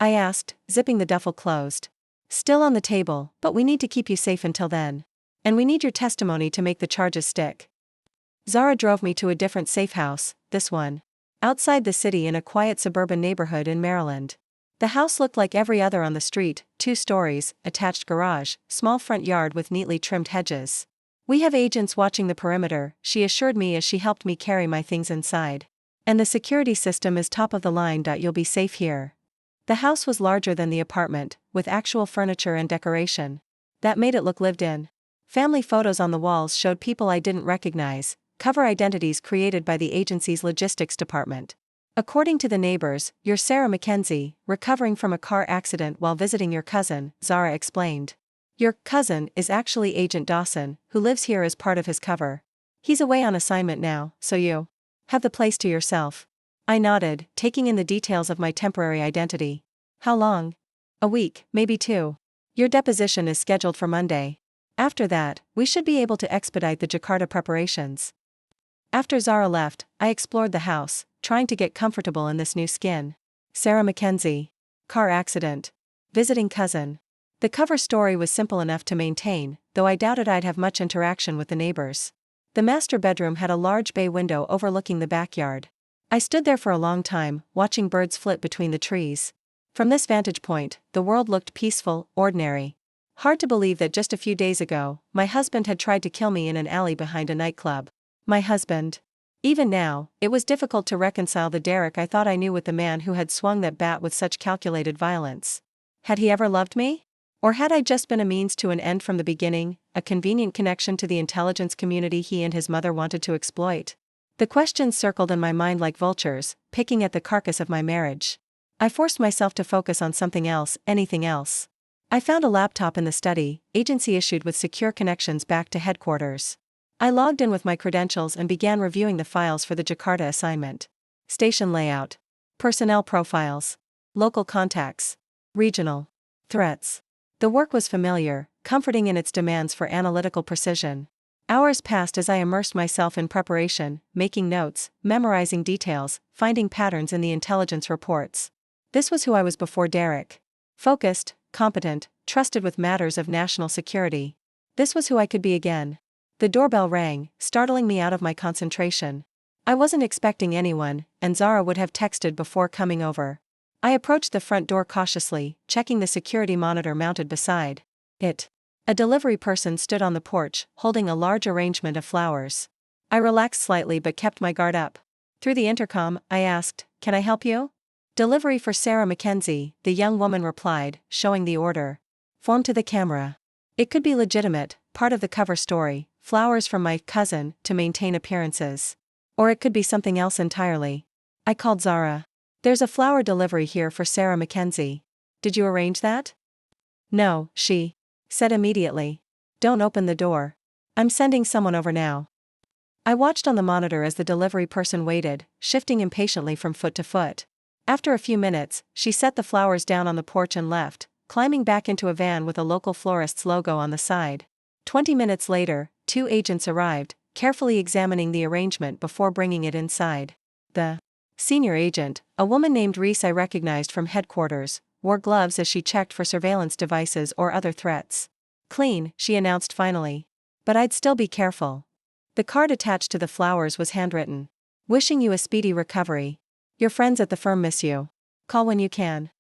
I asked, zipping the duffel closed. Still on the table, but we need to keep you safe until then. And we need your testimony to make the charges stick. Zara drove me to a different safe house, this one. Outside the city in a quiet suburban neighborhood in Maryland. The house looked like every other on the street, 2 stories, attached garage, small front yard with neatly trimmed hedges. We have agents watching the perimeter, she assured me as she helped me carry my things inside. And the security system is top of the line. You'll be safe here. The house was larger than the apartment, with actual furniture and decoration. That made it look lived in. Family photos on the walls showed people I didn't recognize, cover identities created by the agency's logistics department. According to the neighbors, you're Sarah Mackenzie, recovering from a car accident while visiting your cousin, Zara explained. Your cousin is actually Agent Dawson, who lives here as part of his cover. He's away on assignment now, so you have the place to yourself. I nodded, taking in the details of my temporary identity. How long? A week, maybe 2. Your deposition is scheduled for Monday. After that, we should be able to expedite the Jakarta preparations. After Zara left, I explored the house, trying to get comfortable in this new skin. Sarah Mackenzie. Car accident. visiting cousin. The cover story was simple enough to maintain, though I doubted I'd have much interaction with the neighbors. The master bedroom had a large bay window overlooking the backyard. I stood there for a long time, watching birds flit between the trees. From this vantage point, the world looked peaceful, ordinary. Hard to believe that just a few days ago, my husband had tried to kill me in an alley behind a nightclub. My husband. Even now, it was difficult to reconcile the Derek I thought I knew with the man who had swung that bat with such calculated violence. Had he ever loved me? Or had I just been a means to an end from the beginning, a convenient connection to the intelligence community he and his mother wanted to exploit? The questions circled in my mind like vultures, picking at the carcass of my marriage. I forced myself to focus on something else, anything else. I found a laptop in the study, agency issued with secure connections back to headquarters. I logged in with my credentials and began reviewing the files for the Jakarta assignment. Station layout. Personnel profiles. Local contacts. Regional. Threats. The work was familiar, comforting in its demands for analytical precision. Hours passed as I immersed myself in preparation, making notes, memorizing details, finding patterns in the intelligence reports. This was who I was before Derek. Focused, competent, trusted with matters of national security. This was who I could be again. The doorbell rang, startling me out of my concentration. I wasn't expecting anyone, and Zara would have texted before coming over. I approached the front door cautiously, checking the security monitor mounted beside it. A delivery person stood on the porch, holding a large arrangement of flowers. I relaxed slightly but kept my guard up. Through the intercom, I asked, "Can I help you?" "Delivery for Sarah Mackenzie," the young woman replied, showing the order. Form to the camera. It could be legitimate, part of the cover story, flowers from my cousin, to maintain appearances. Or it could be something else entirely. I called Zara. "There's a flower delivery here for Sarah Mackenzie. Did you arrange that?" "No," she said immediately. "Don't open the door. I'm sending someone over now." I watched on the monitor as the delivery person waited, shifting impatiently from foot to foot. After a few minutes, she set the flowers down on the porch and left, climbing back into a van with a local florist's logo on the side. 20 minutes later, 2 agents arrived, carefully examining the arrangement before bringing it inside. The senior agent, a woman named Reese I recognized from headquarters, wore gloves as she checked for surveillance devices or other threats. "Clean," she announced finally. "But I'd still be careful." The card attached to the flowers was handwritten. "Wishing you a speedy recovery. Your friends at the firm miss you. Call when you can."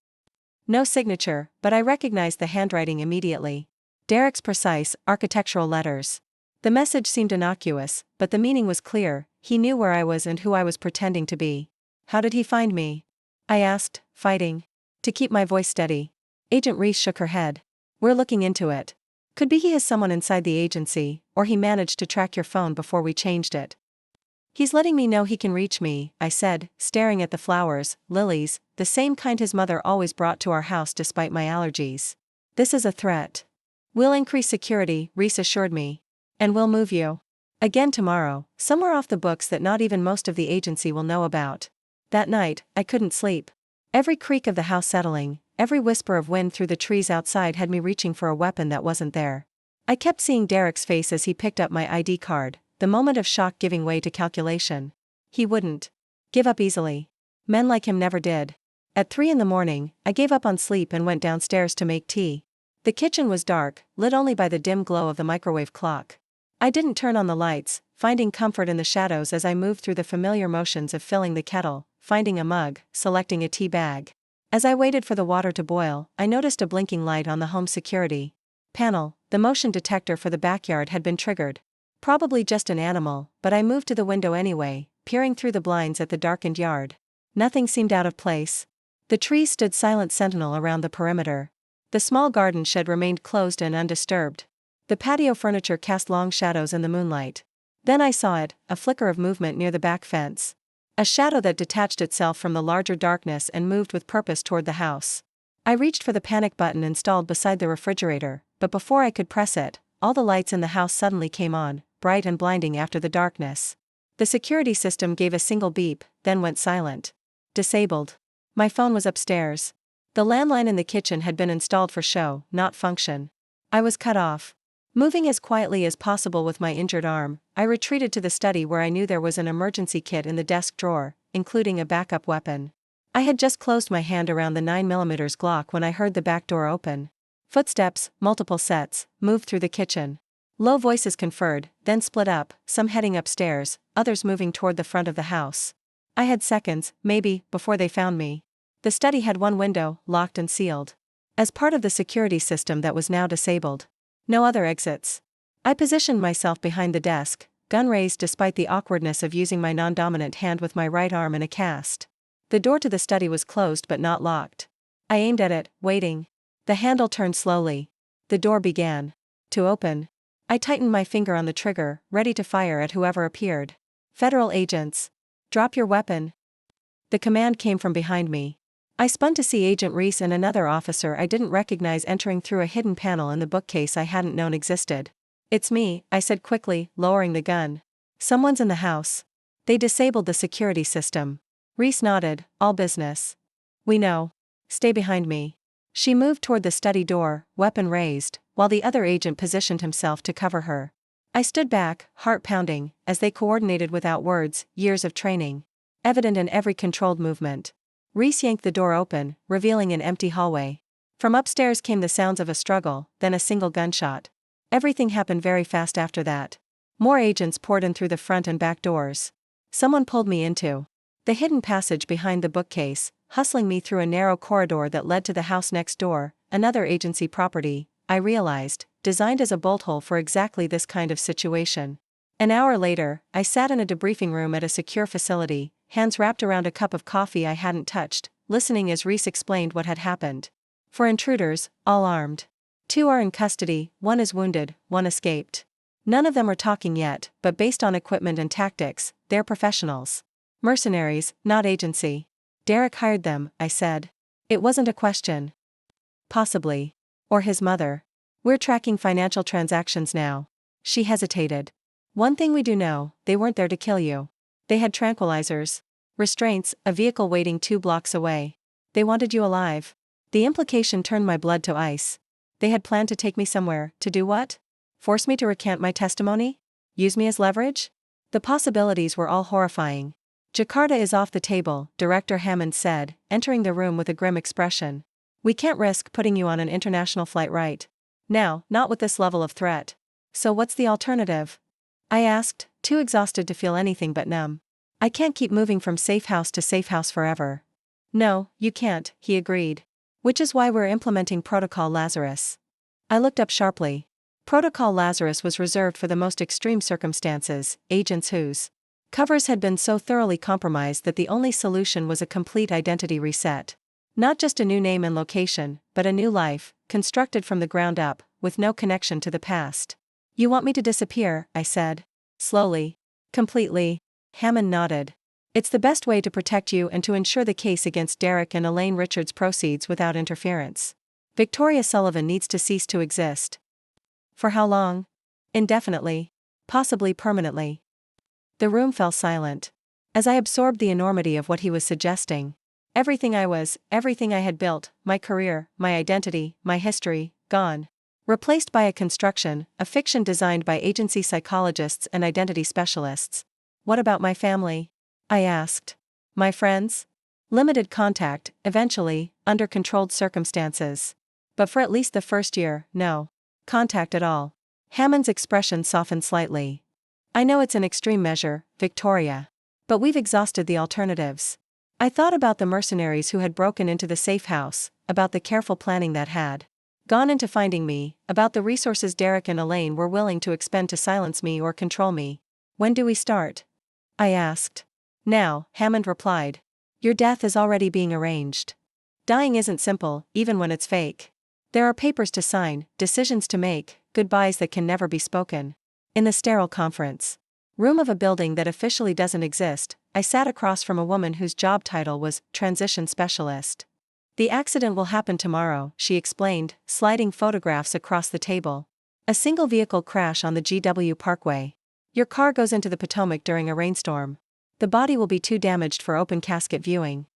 No signature, but I recognized the handwriting immediately. Derek's precise, architectural letters. The message seemed innocuous, but the meaning was clear. He knew where I was and who I was pretending to be. "How did he find me?" I asked, fighting to keep my voice steady. Agent Reese shook her head. "We're looking into it. Could be he has someone inside the agency, or he managed to track your phone before we changed it." "He's letting me know he can reach me," I said, staring at the flowers, lilies, the same kind his mother always brought to our house despite my allergies. "This is a threat." "We'll increase security," Reese assured me. "And we'll move you again tomorrow, somewhere off the books that not even most of the agency will know about." That night, I couldn't sleep. Every creak of the house settling, every whisper of wind through the trees outside had me reaching for a weapon that wasn't there. I kept seeing Derek's face as he picked up my ID card, the moment of shock giving way to calculation. He wouldn't give up easily. Men like him never did. At 3 in the morning, I gave up on sleep and went downstairs to make tea. The kitchen was dark, lit only by the dim glow of the microwave clock. I didn't turn on the lights, finding comfort in the shadows as I moved through the familiar motions of filling the kettle, finding a mug, selecting a tea bag. As I waited for the water to boil, I noticed a blinking light on the home security panel. The motion detector for the backyard had been triggered. Probably just an animal, but I moved to the window anyway, peering through the blinds at the darkened yard. Nothing seemed out of place. The trees stood silent sentinel around the perimeter. The small garden shed remained closed and undisturbed. The patio furniture cast long shadows in the moonlight. Then I saw it, a flicker of movement near the back fence. A shadow that detached itself from the larger darkness and moved with purpose toward the house. I reached for the panic button installed beside the refrigerator, but before I could press it, all the lights in the house suddenly came on, bright and blinding after the darkness. The security system gave a single beep, then went silent. Disabled. My phone was upstairs. The landline in the kitchen had been installed for show, not function. I was cut off. Moving as quietly as possible with my injured arm, I retreated to the study where I knew there was an emergency kit in the desk drawer, including a backup weapon. I had just closed my hand around the 9mm Glock when I heard the back door open. Footsteps, multiple sets, moved through the kitchen. Low voices conferred, then split up, some heading upstairs, others moving toward the front of the house. I had seconds, maybe, before they found me. The study had one window, locked and sealed. As part of the security system that was now disabled. No other exits. I positioned myself behind the desk, gun raised despite the awkwardness of using my non-dominant hand with my right arm in a cast. The door to the study was closed but not locked. I aimed at it, waiting. The handle turned slowly. The door began to open. I tightened my finger on the trigger, ready to fire at whoever appeared. Federal agents. Drop your weapon. The command came from behind me. I spun to see Agent Reese and another officer I didn't recognize entering through a hidden panel in the bookcase I hadn't known existed. It's me, I said quickly, lowering the gun. Someone's in the house. They disabled the security system. Reese nodded, all business. We know. Stay behind me. She moved toward the study door, weapon raised, while the other agent positioned himself to cover her. I stood back, heart pounding, as they coordinated without words, years of training. Evident in every controlled movement. Reese yanked the door open, revealing an empty hallway. From upstairs came the sounds of a struggle, then a single gunshot. Everything happened very fast after that. More agents poured in through the front and back doors. Someone pulled me into the hidden passage behind the bookcase, hustling me through a narrow corridor that led to the house next door, another agency property, I realized, designed as a bolt hole for exactly this kind of situation. An hour later, I sat in a debriefing room at a secure facility, hands wrapped around a cup of coffee I hadn't touched, listening as Reese explained what had happened. For intruders, all armed. 2 are in custody, 1 is wounded, 1 escaped. None of them are talking yet, but based on equipment and tactics, they're professionals. Mercenaries, not agency. Derek hired them, I said. It wasn't a question. Possibly. Or his mother. We're tracking financial transactions now. She hesitated. One thing we do know, they weren't there to kill you. They had tranquilizers. Restraints, a vehicle waiting 2 blocks away. They wanted you alive. The implication turned my blood to ice. They had planned to take me somewhere, to do what? Force me to recant my testimony? Use me as leverage? The possibilities were all horrifying. Jakarta is off the table, Director Hammond said, entering the room with a grim expression. We can't risk putting you on an international flight right now, not with this level of threat. So what's the alternative? I asked, too exhausted to feel anything but numb. I can't keep moving from safe house to safe house forever. No, you can't, he agreed. Which is why we're implementing Protocol Lazarus. I looked up sharply. Protocol Lazarus was reserved for the most extreme circumstances, agents whose covers had been so thoroughly compromised that the only solution was a complete identity reset. Not just a new name and location, but a new life, constructed from the ground up, with no connection to the past. You want me to disappear, I said. Slowly. Completely. Hammond nodded. It's the best way to protect you and to ensure the case against Derek and Elaine Richards proceeds without interference. Victoria Sullivan needs to cease to exist. For how long? Indefinitely. Possibly permanently. The room fell silent. As I absorbed the enormity of what he was suggesting. Everything I was, everything I had built, my career, my identity, my history, gone. Replaced by a construction, a fiction designed by agency psychologists and identity specialists. What about my family? I asked. My friends? Limited contact, eventually, under controlled circumstances. But for at least the first year, no contact at all. Hammond's expression softened slightly. I know it's an extreme measure, Victoria. But we've exhausted the alternatives. I thought about the mercenaries who had broken into the safe house, about the careful planning that had gone into finding me, about the resources Derek and Elaine were willing to expend to silence me or control me. When do we start? I asked. Now, Hammond replied. Your death is already being arranged. Dying isn't simple, even when it's fake. There are papers to sign, decisions to make, goodbyes that can never be spoken. In the sterile conference room of a building that officially doesn't exist, I sat across from a woman whose job title was transition specialist. The accident will happen tomorrow, she explained, sliding photographs across the table. A single vehicle crash on the GW Parkway. Your car goes into the Potomac during a rainstorm. The body will be too damaged for open casket viewing.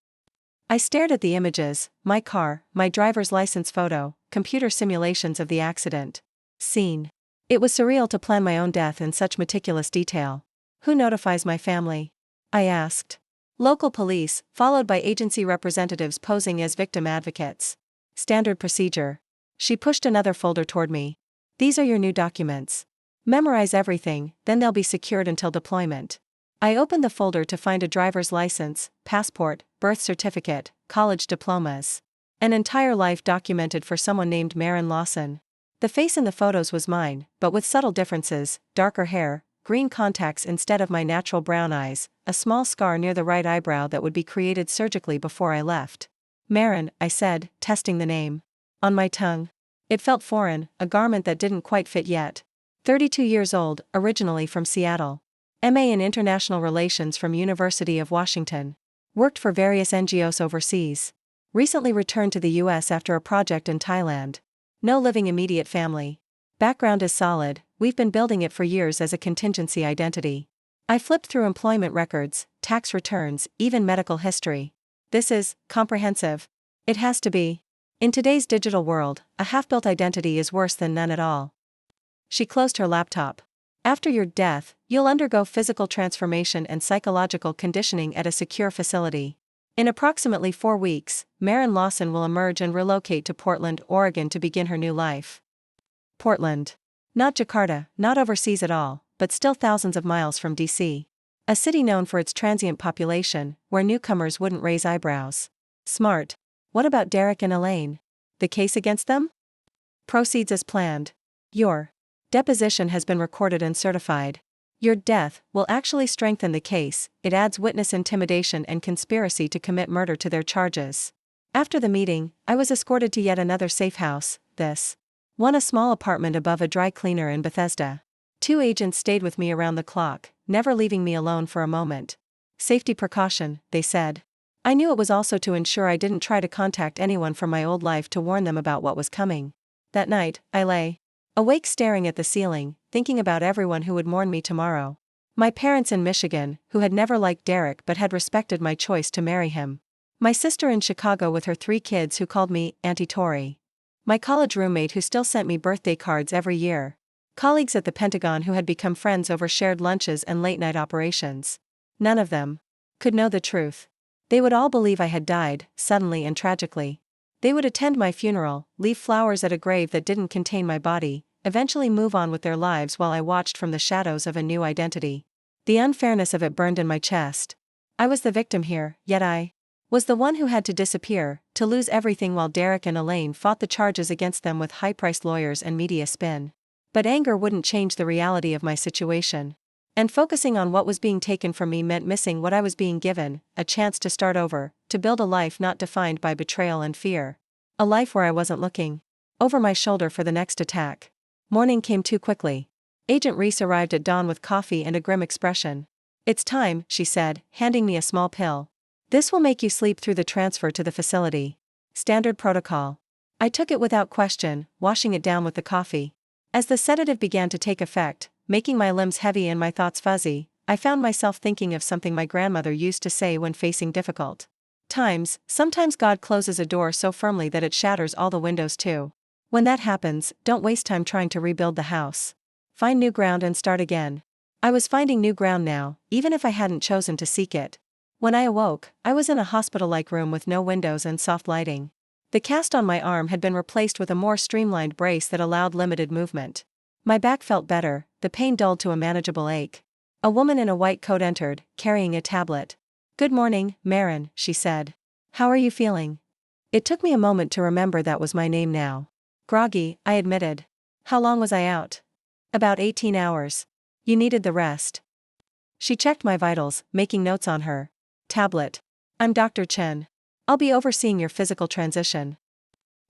I stared at the images, my car, my driver's license photo, computer simulations of the accident scene. It was surreal to plan my own death in such meticulous detail. Who notifies my family? I asked. Local police, followed by agency representatives posing as victim advocates. Standard procedure. She pushed another folder toward me. These are your new documents. Memorize everything, then they'll be secured until deployment. I opened the folder to find a driver's license, passport, birth certificate, college diplomas. An entire life documented for someone named Maren Lawson. The face in the photos was mine, but with subtle differences: darker hair, green contacts instead of my natural brown eyes, a small scar near the right eyebrow that would be created surgically before I left. Maren, I said, testing the name. On my tongue. It felt foreign, a garment that didn't quite fit yet. 32 years old, originally from Seattle. MA in International Relations from University of Washington. Worked for various NGOs overseas. Recently returned to the US after a project in Thailand. No living immediate family. Background is solid, we've been building it for years as a contingency identity. I flipped through employment records, tax returns, even medical history. This is comprehensive. It has to be. In today's digital world, a half-built identity is worse than none at all. She closed her laptop. After your death, you'll undergo physical transformation and psychological conditioning at a secure facility. In approximately 4 weeks, Maren Lawson will emerge and relocate to Portland, Oregon to begin her new life. Portland. Not Jakarta, not overseas at all, but still thousands of miles from DC. A city known for its transient population, where newcomers wouldn't raise eyebrows. Smart. What about Derek and Elaine? The case against them? Proceeds as planned. Your deposition has been recorded and certified. Your death will actually strengthen the case. It adds witness intimidation and conspiracy to commit murder to their charges. After the meeting, I was escorted to yet another safe house, this one a small apartment above a dry cleaner in Bethesda. 2 agents stayed with me around the clock, never leaving me alone for a moment. Safety precaution, they said. I knew it was also to ensure I didn't try to contact anyone from my old life to warn them about what was coming. That night, I lay awake staring at the ceiling, thinking about everyone who would mourn me tomorrow. My parents in Michigan, who had never liked Derek but had respected my choice to marry him. My sister in Chicago with her 3 kids who called me Auntie Tori. My college roommate who still sent me birthday cards every year. Colleagues at the Pentagon who had become friends over shared lunches and late-night operations. None of them could know the truth. They would all believe I had died, suddenly and tragically. They would attend my funeral, leave flowers at a grave that didn't contain my body, eventually move on with their lives while I watched from the shadows of a new identity. The unfairness of it burned in my chest. I was the victim here, yet I was the one who had to disappear, to lose everything while Derek and Elaine fought the charges against them with high-priced lawyers and media spin. But anger wouldn't change the reality of my situation. And focusing on what was being taken from me meant missing what I was being given, a chance to start over, to build a life not defined by betrayal and fear. A life where I wasn't looking over my shoulder for the next attack. Morning came too quickly. Agent Reese arrived at dawn with coffee and a grim expression. "It's time," she said, handing me a small pill. "This will make you sleep through the transfer to the facility. Standard protocol." I took it without question, washing it down with the coffee. As the sedative began to take effect, making my limbs heavy and my thoughts fuzzy, I found myself thinking of something my grandmother used to say when facing difficult times: sometimes God closes a door so firmly that it shatters all the windows too. When that happens, don't waste time trying to rebuild the house. Find new ground and start again. I was finding new ground now, even if I hadn't chosen to seek it. When I awoke, I was in a hospital-like room with no windows and soft lighting. The cast on my arm had been replaced with a more streamlined brace that allowed limited movement. My back felt better, the pain dulled to a manageable ache. A woman in a white coat entered, carrying a tablet. "Good morning, Maren," she said. "How are you feeling?" It took me a moment to remember that was my name now. Groggy, I admitted. "How long was I out?" "About 18 hours. You needed the rest." She checked my vitals, making notes on her tablet. "I'm Dr. Chen. I'll be overseeing your physical transition."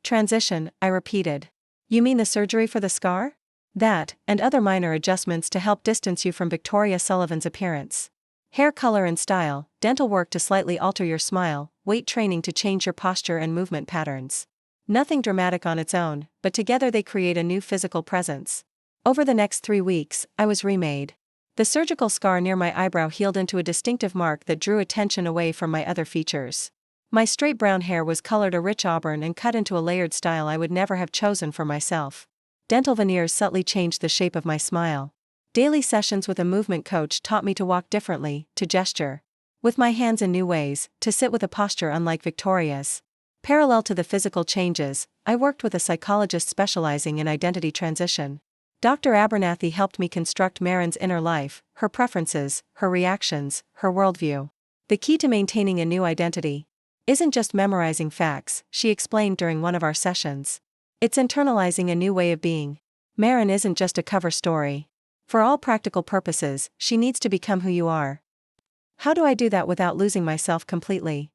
"Transition," I repeated. "You mean the surgery for the scar?" "That, and other minor adjustments to help distance you from Victoria Sullivan's appearance. Hair color and style, dental work to slightly alter your smile, weight training to change your posture and movement patterns. Nothing dramatic on its own, but together they create a new physical presence." Over the next 3 weeks, I was remade. The surgical scar near my eyebrow healed into a distinctive mark that drew attention away from my other features. My straight brown hair was colored a rich auburn and cut into a layered style I would never have chosen for myself. Dental veneers subtly changed the shape of my smile. Daily sessions with a movement coach taught me to walk differently, to gesture With my hands in new ways, to sit with a posture unlike Victoria's. Parallel to the physical changes, I worked with a psychologist specializing in identity transition. Dr. Abernathy helped me construct Marin's inner life, her preferences, her reactions, her worldview. The key to maintaining a new identity isn't just memorizing facts, she explained during one of our sessions. It's internalizing a new way of being. Marin isn't just a cover story. For all practical purposes, she needs to become who you are. How do I do that without losing myself completely?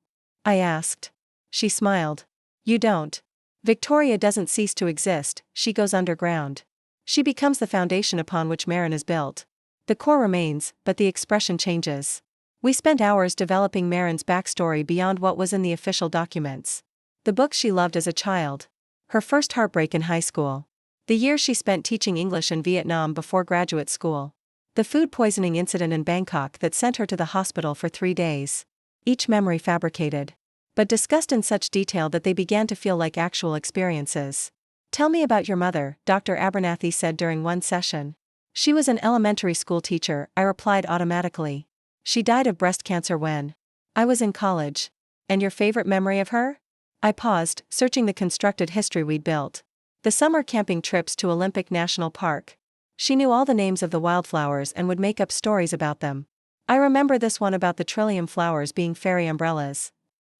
I asked. She smiled. You don't. Victoria doesn't cease to exist, she goes underground. She becomes the foundation upon which Marin is built. The core remains, but the expression changes. We spent hours developing Marin's backstory beyond what was in the official documents. The books she loved as a child. Her first heartbreak in high school. The year she spent teaching English in Vietnam before graduate school. The food poisoning incident in Bangkok that sent her to the hospital for 3 days. Each memory fabricated, but discussed in such detail that they began to feel like actual experiences. Tell me about your mother, Dr. Abernathy said during one session. She was an elementary school teacher, I replied automatically. She died of breast cancer when I was in college. And your favorite memory of her? I paused, searching the constructed history we'd built. The summer camping trips to Olympic National Park. She knew all the names of the wildflowers and would make up stories about them. I remember this one about the trillium flowers being fairy umbrellas.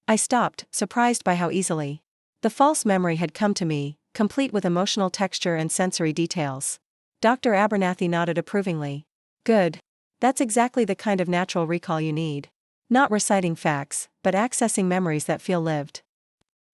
I stopped, surprised by how easily the false memory had come to me, complete with emotional texture and sensory details. Dr. Abernathy nodded approvingly. Good. That's exactly the kind of natural recall you need. Not reciting facts, but accessing memories that feel lived.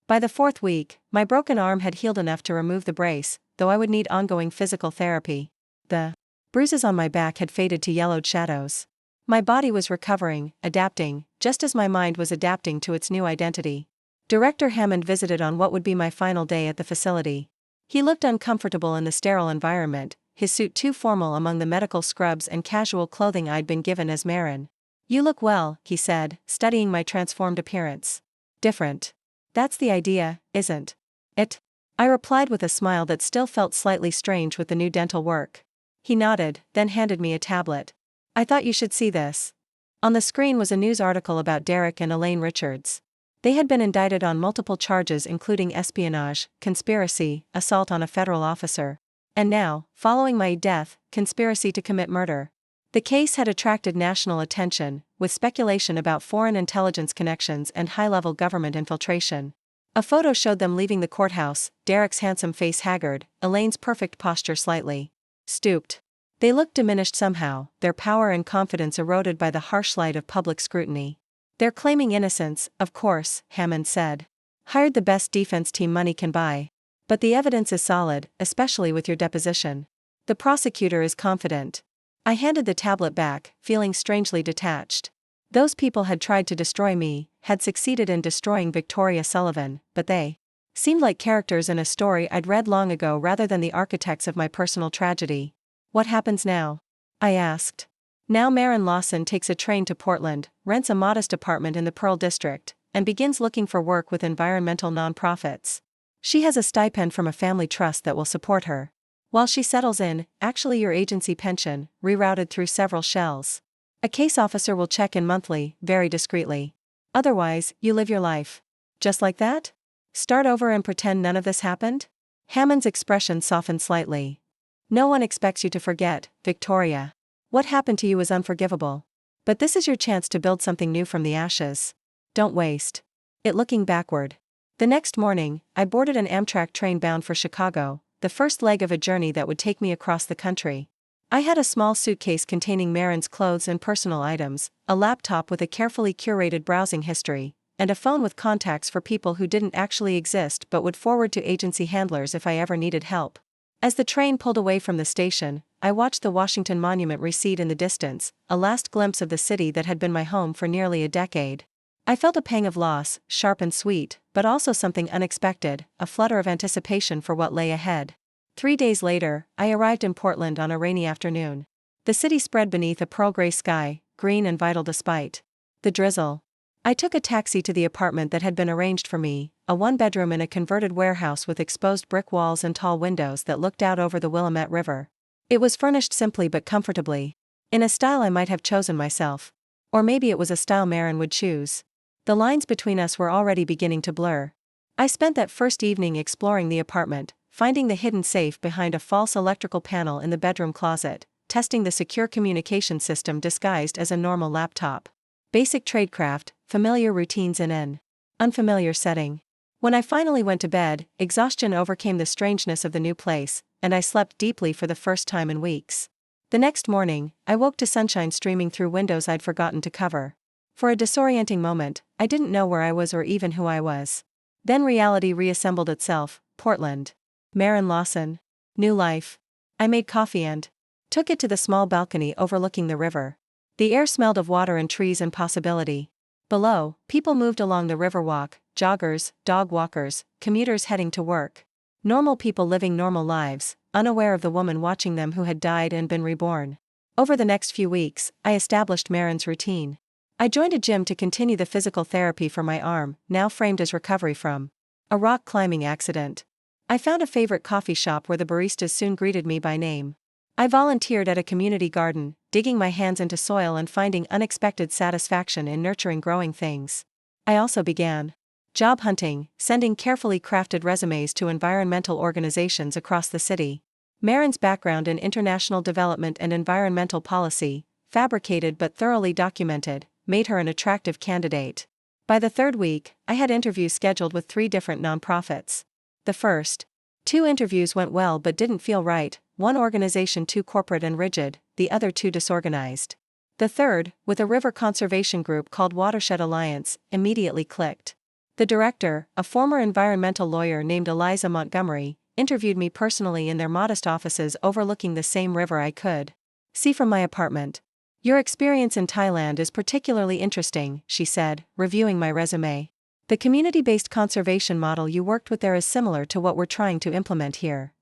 By the 4th week, my broken arm had healed enough to remove the brace, though I would need ongoing physical therapy. The bruises on my back had faded to yellowed shadows. My body was recovering, adapting, just as my mind was adapting to its new identity. Director Hammond visited on what would be my final day at the facility. He looked uncomfortable in the sterile environment, his suit too formal among the medical scrubs and casual clothing I'd been given as Marin. You look well, he said, studying my transformed appearance. Different. That's the idea, isn't it? I replied with a smile that still felt slightly strange with the new dental work. He nodded, then handed me a tablet. I thought you should see this. On the screen was a news article about Derek and Elaine Richards. They had been indicted on multiple charges including espionage, conspiracy, assault on a federal officer. And now, following my death, conspiracy to commit murder. The case had attracted national attention, with speculation about foreign intelligence connections and high-level government infiltration. A photo showed them leaving the courthouse, Derek's handsome face haggard, Elaine's perfect posture slightly stooped. They looked diminished somehow, their power and confidence eroded by the harsh light of public scrutiny. They're claiming innocence, of course, Hammond said. Hired the best defense team money can buy. But the evidence is solid, especially with your deposition. The prosecutor is confident. I handed the tablet back, feeling strangely detached. Those people had tried to destroy me, had succeeded in destroying Victoria Sullivan, but they seemed like characters in a story I'd read long ago rather than the architects of my personal tragedy. What happens now? I asked. Now Marin Lawson takes a train to Portland, rents a modest apartment in the Pearl District, and begins looking for work with environmental nonprofits. She has a stipend from a family trust that will support her. While she settles in, actually your agency pension, rerouted through several shells. A case officer will check in monthly, very discreetly. Otherwise, you live your life. Just like that? Start over and pretend none of this happened? Hammond's expression softened slightly. No one expects you to forget, Victoria. What happened to you is unforgivable. But this is your chance to build something new from the ashes. Don't waste it looking backward. The next morning, I boarded an Amtrak train bound for Chicago, the first leg of a journey that would take me across the country. I had a small suitcase containing Marin's clothes and personal items, a laptop with a carefully curated browsing history, and a phone with contacts for people who didn't actually exist but would forward to agency handlers if I ever needed help. As the train pulled away from the station, I watched the Washington Monument recede in the distance, a last glimpse of the city that had been my home for nearly a decade. I felt a pang of loss, sharp and sweet, but also something unexpected, a flutter of anticipation for what lay ahead. 3 days later, I arrived in Portland on a rainy afternoon. The city spread beneath a pearl-gray sky, green and vital despite the drizzle. I took a taxi to the apartment that had been arranged for me, a one-bedroom in a converted warehouse with exposed brick walls and tall windows that looked out over the Willamette River. It was furnished simply but comfortably, in a style I might have chosen myself. Or maybe it was a style Marin would choose. The lines between us were already beginning to blur. I spent that first evening exploring the apartment, finding the hidden safe behind a false electrical panel in the bedroom closet, testing the secure communication system disguised as a normal laptop. Basic tradecraft, familiar routines in an unfamiliar setting. When I finally went to bed, exhaustion overcame the strangeness of the new place, and I slept deeply for the first time in weeks. The next morning, I woke to sunshine streaming through windows I'd forgotten to cover. For a disorienting moment, I didn't know where I was or even who I was. Then reality reassembled itself. Portland. Marin Lawson. New life. I made coffee and took it to the small balcony overlooking the river. The air smelled of water and trees and possibility. Below, people moved along the riverwalk, joggers, dog walkers, commuters heading to work. Normal people living normal lives, unaware of the woman watching them who had died and been reborn. Over the next few weeks, I established Marin's routine. I joined a gym to continue the physical therapy for my arm, now framed as recovery from a rock climbing accident. I found a favorite coffee shop where the baristas soon greeted me by name. I volunteered at a community garden, digging my hands into soil and finding unexpected satisfaction in nurturing growing things. I also began job hunting, sending carefully crafted resumes to environmental organizations across the city. Marin's background in international development and environmental policy, fabricated but thoroughly documented, made her an attractive candidate. By the third week, I had interviews scheduled with 3 different nonprofits. The first 2 interviews went well but didn't feel right, one organization too corporate and rigid, the other too disorganized. The third, with a river conservation group called Watershed Alliance, immediately clicked. The director, a former environmental lawyer named Eliza Montgomery, interviewed me personally in their modest offices overlooking the same river I could see from my apartment. "Your experience in Thailand is particularly interesting," she said, reviewing my resume. "The community-based conservation model you worked with there is similar to what we're trying to implement here."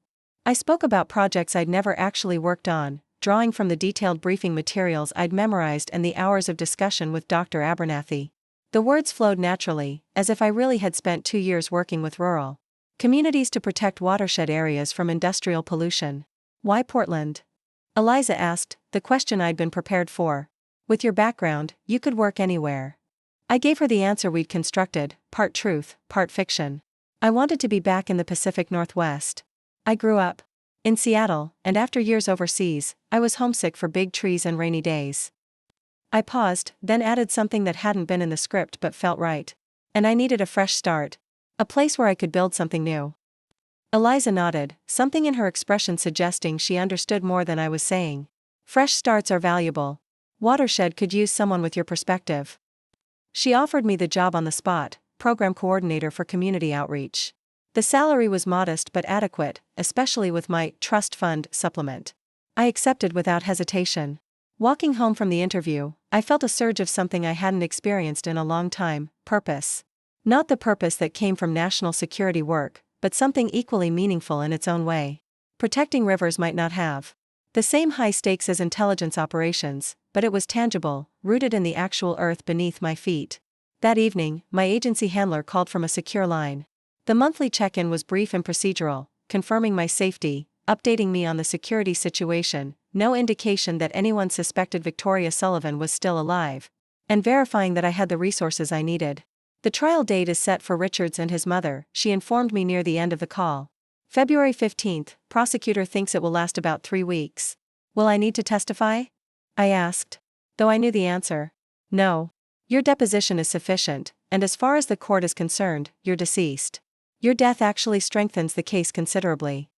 I spoke about projects I'd never actually worked on, drawing from the detailed briefing materials I'd memorized and the hours of discussion with Dr. Abernathy. The words flowed naturally, as if I really had spent 2 years working with rural communities to protect watershed areas from industrial pollution. "Why Portland?" Eliza asked, the question I'd been prepared for. "With your background, you could work anywhere." I gave her the answer we'd constructed, part truth, part fiction. I wanted to be back in the Pacific Northwest. I grew up in Seattle, and after years overseas, I was homesick for big trees and rainy days. I paused, then added something that hadn't been in the script but felt right. And I needed a fresh start. A place where I could build something new. Eliza nodded, something in her expression suggesting she understood more than I was saying. Fresh starts are valuable. Watershed could use someone with your perspective. She offered me the job on the spot, program coordinator for community outreach. The salary was modest but adequate, especially with my trust fund supplement. I accepted without hesitation. Walking home from the interview, I felt a surge of something I hadn't experienced in a long time: purpose. Not the purpose that came from national security work, but something equally meaningful in its own way. Protecting rivers might not have the same high stakes as intelligence operations, but it was tangible, rooted in the actual earth beneath my feet. That evening, my agency handler called from a secure line. The monthly check-in was brief and procedural, confirming my safety, updating me on the security situation, no indication that anyone suspected Victoria Sullivan was still alive, and verifying that I had the resources I needed. "The trial date is set for Richards and his mother," she informed me near the end of the call. "February 15th, prosecutor thinks it will last about 3 weeks. Will I need to testify?" I asked. Though I knew the answer. "No. Your deposition is sufficient, and as far as the court is concerned, you're deceased. Your death actually strengthens the case considerably."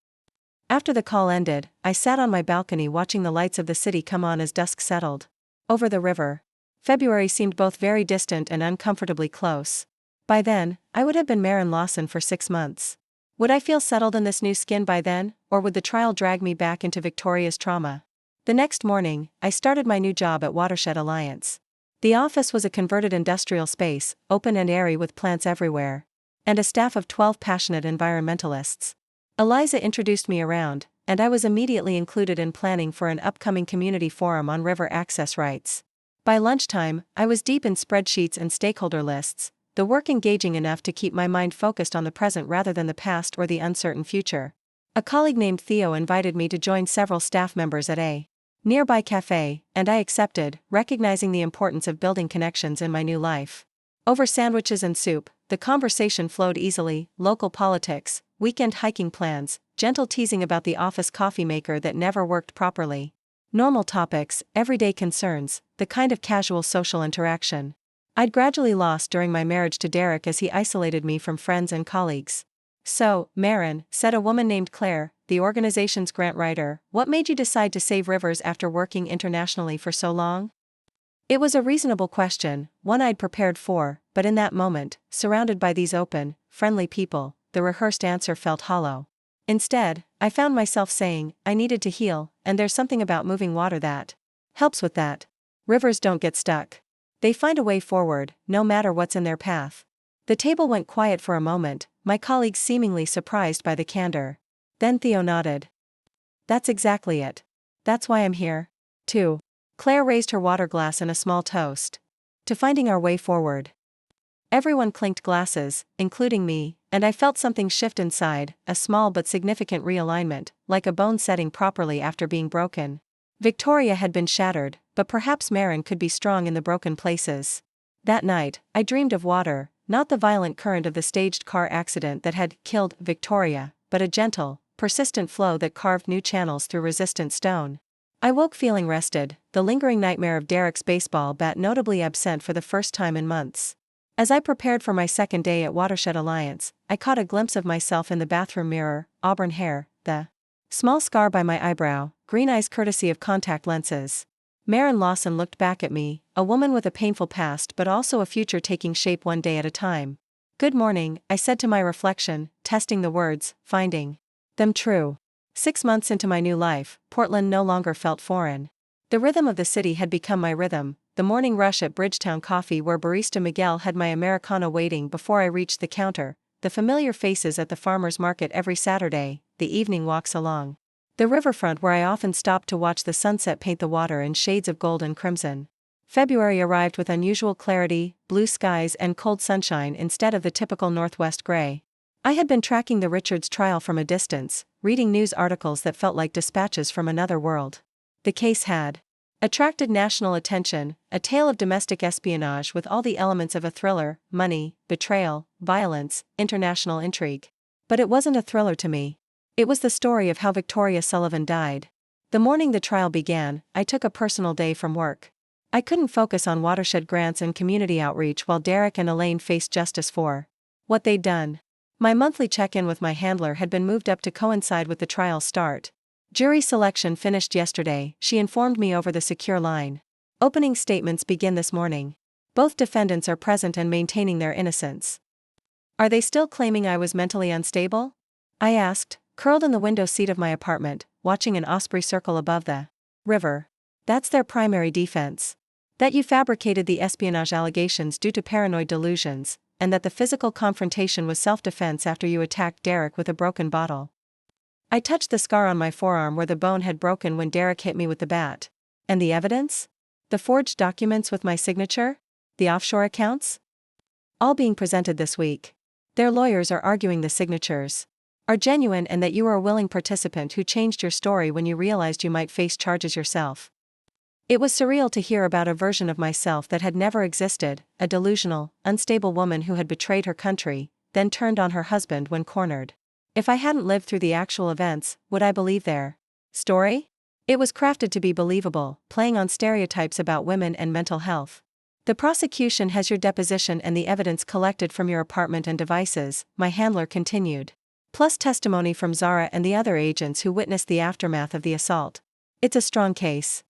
After the call ended, I sat on my balcony watching the lights of the city come on as dusk settled over the river. February seemed both very distant and uncomfortably close. By then, I would have been Marin Lawson for 6 months. Would I feel settled in this new skin by then, or would the trial drag me back into Victoria's trauma? The next morning, I started my new job at Watershed Alliance. The office was a converted industrial space, open and airy with plants everywhere, and a staff of 12 passionate environmentalists. Eliza introduced me around, and I was immediately included in planning for an upcoming community forum on river access rights. By lunchtime, I was deep in spreadsheets and stakeholder lists, the work engaging enough to keep my mind focused on the present rather than the past or the uncertain future. A colleague named Theo invited me to join several staff members at a nearby cafe, and I accepted, recognizing the importance of building connections in my new life. Over sandwiches and soup, the conversation flowed easily: local politics, weekend hiking plans, gentle teasing about the office coffee maker that never worked properly. Normal topics, everyday concerns, the kind of casual social interaction I'd gradually lost during my marriage to Derek as he isolated me from friends and colleagues. "So, Marin," said a woman named Claire, the organization's grant writer, "what made you decide to save rivers after working internationally for so long?" It was a reasonable question, one I'd prepared for, but in that moment, surrounded by these open, friendly people, the rehearsed answer felt hollow. Instead, I found myself saying, I needed to heal, and there's something about moving water that helps with that. Rivers don't get stuck. They find a way forward, no matter what's in their path. The table went quiet for a moment, my colleagues seemingly surprised by the candor. Then Theo nodded. "That's exactly it. That's why I'm here, too." Claire raised her water glass in a small toast to finding our way forward. Everyone clinked glasses, including me, and I felt something shift inside, a small but significant realignment, like a bone setting properly after being broken. Victoria had been shattered, but perhaps Marin could be strong in the broken places. That night, I dreamed of water, not the violent current of the staged car accident that had killed Victoria, but a gentle, persistent flow that carved new channels through resistant stone. I woke feeling rested, the lingering nightmare of Derek's baseball bat notably absent for the first time in months. As I prepared for my second day at Watershed Alliance, I caught a glimpse of myself in the bathroom mirror: auburn hair, the small scar by my eyebrow, green eyes courtesy of contact lenses. Marin Lawson looked back at me, a woman with a painful past but also a future taking shape one day at a time. "Good morning," I said to my reflection, testing the words, finding them true. 6 months into my new life, Portland no longer felt foreign. The rhythm of the city had become my rhythm, the morning rush at Bridgetown Coffee where barista Miguel had my Americano waiting before I reached the counter, the familiar faces at the farmer's market every Saturday, the evening walks along the riverfront where I often stopped to watch the sunset paint the water in shades of gold and crimson. February arrived with unusual clarity, blue skies and cold sunshine instead of the typical northwest gray. I had been tracking the Richards trial from a distance, reading news articles that felt like dispatches from another world. The case had attracted national attention, a tale of domestic espionage with all the elements of a thriller: money, betrayal, violence, international intrigue. But it wasn't a thriller to me. It was the story of how Victoria Sullivan died. The morning the trial began, I took a personal day from work. I couldn't focus on watershed grants and community outreach while Derek and Elaine faced justice for what they'd done. My monthly check-in with my handler had been moved up to coincide with the trial's start. "Jury selection finished yesterday," she informed me over the secure line. "Opening statements begin this morning. Both defendants are present and maintaining their innocence." "Are they still claiming I was mentally unstable?" I asked, curled in the window seat of my apartment, watching an osprey circle above the river. "That's their primary defense. That you fabricated the espionage allegations due to paranoid delusions, and that the physical confrontation was self-defense after you attacked Derek with a broken bottle." I touched the scar on my forearm where the bone had broken when Derek hit me with the bat. "And the evidence? The forged documents with my signature? The offshore accounts? All being presented this week. Their lawyers are arguing the signatures are genuine and that you were a willing participant who changed your story when you realized you might face charges yourself." It was surreal to hear about a version of myself that had never existed, a delusional, unstable woman who had betrayed her country, then turned on her husband when cornered. If I hadn't lived through the actual events, would I believe their story? It was crafted to be believable, playing on stereotypes about women and mental health. "The prosecution has your deposition and the evidence collected from your apartment and devices," my handler continued. "Plus testimony from Zara and the other agents who witnessed the aftermath of the assault. It's a strong case."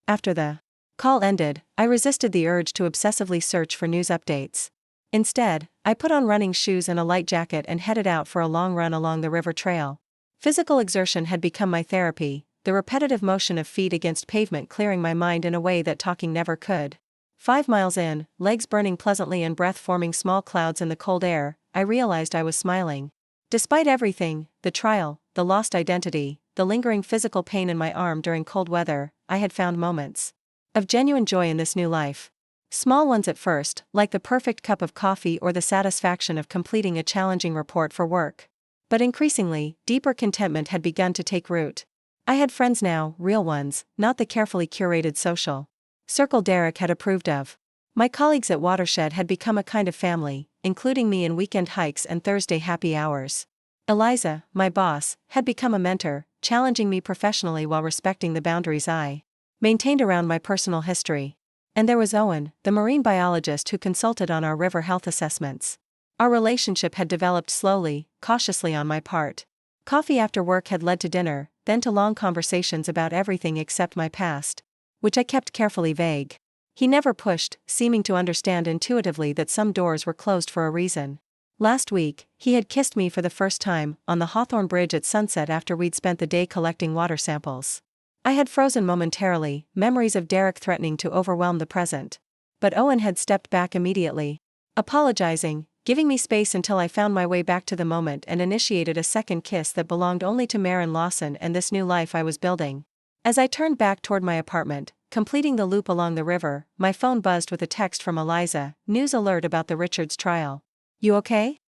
After the call ended, I resisted the urge to obsessively search for news updates. Instead, I put on running shoes and a light jacket and headed out for a long run along the river trail. Physical exertion had become my therapy, the repetitive motion of feet against pavement clearing my mind in a way that talking never could. 5 miles in, legs burning pleasantly and breath forming small clouds in the cold air, I realized I was smiling. Despite everything, the trial, the lost identity, the lingering physical pain in my arm during cold weather, I had found moments of genuine joy in this new life. Small ones at first, like the perfect cup of coffee or the satisfaction of completing a challenging report for work. But increasingly, deeper contentment had begun to take root. I had friends now, real ones, not the carefully curated social circle Derek had approved of. My colleagues at Watershed had become a kind of family, including me in weekend hikes and Thursday happy hours. Eliza, my boss, had become a mentor, challenging me professionally while respecting the boundaries I maintained around my personal history. And there was Owen, the marine biologist who consulted on our river health assessments. Our relationship had developed slowly, cautiously on my part. Coffee after work had led to dinner, then to long conversations about everything except my past, which I kept carefully vague. He never pushed, seeming to understand intuitively that some doors were closed for a reason. Last week, he had kissed me for the first time, on the Hawthorne Bridge at sunset after we'd spent the day collecting water samples. I had frozen momentarily, memories of Derek threatening to overwhelm the present. But Owen had stepped back immediately, apologizing, giving me space until I found my way back to the moment and initiated a second kiss that belonged only to Maren Lawson and this new life I was building. As I turned back toward my apartment, completing the loop along the river, my phone buzzed with a text from Eliza, news alert about the Richards trial. You okay?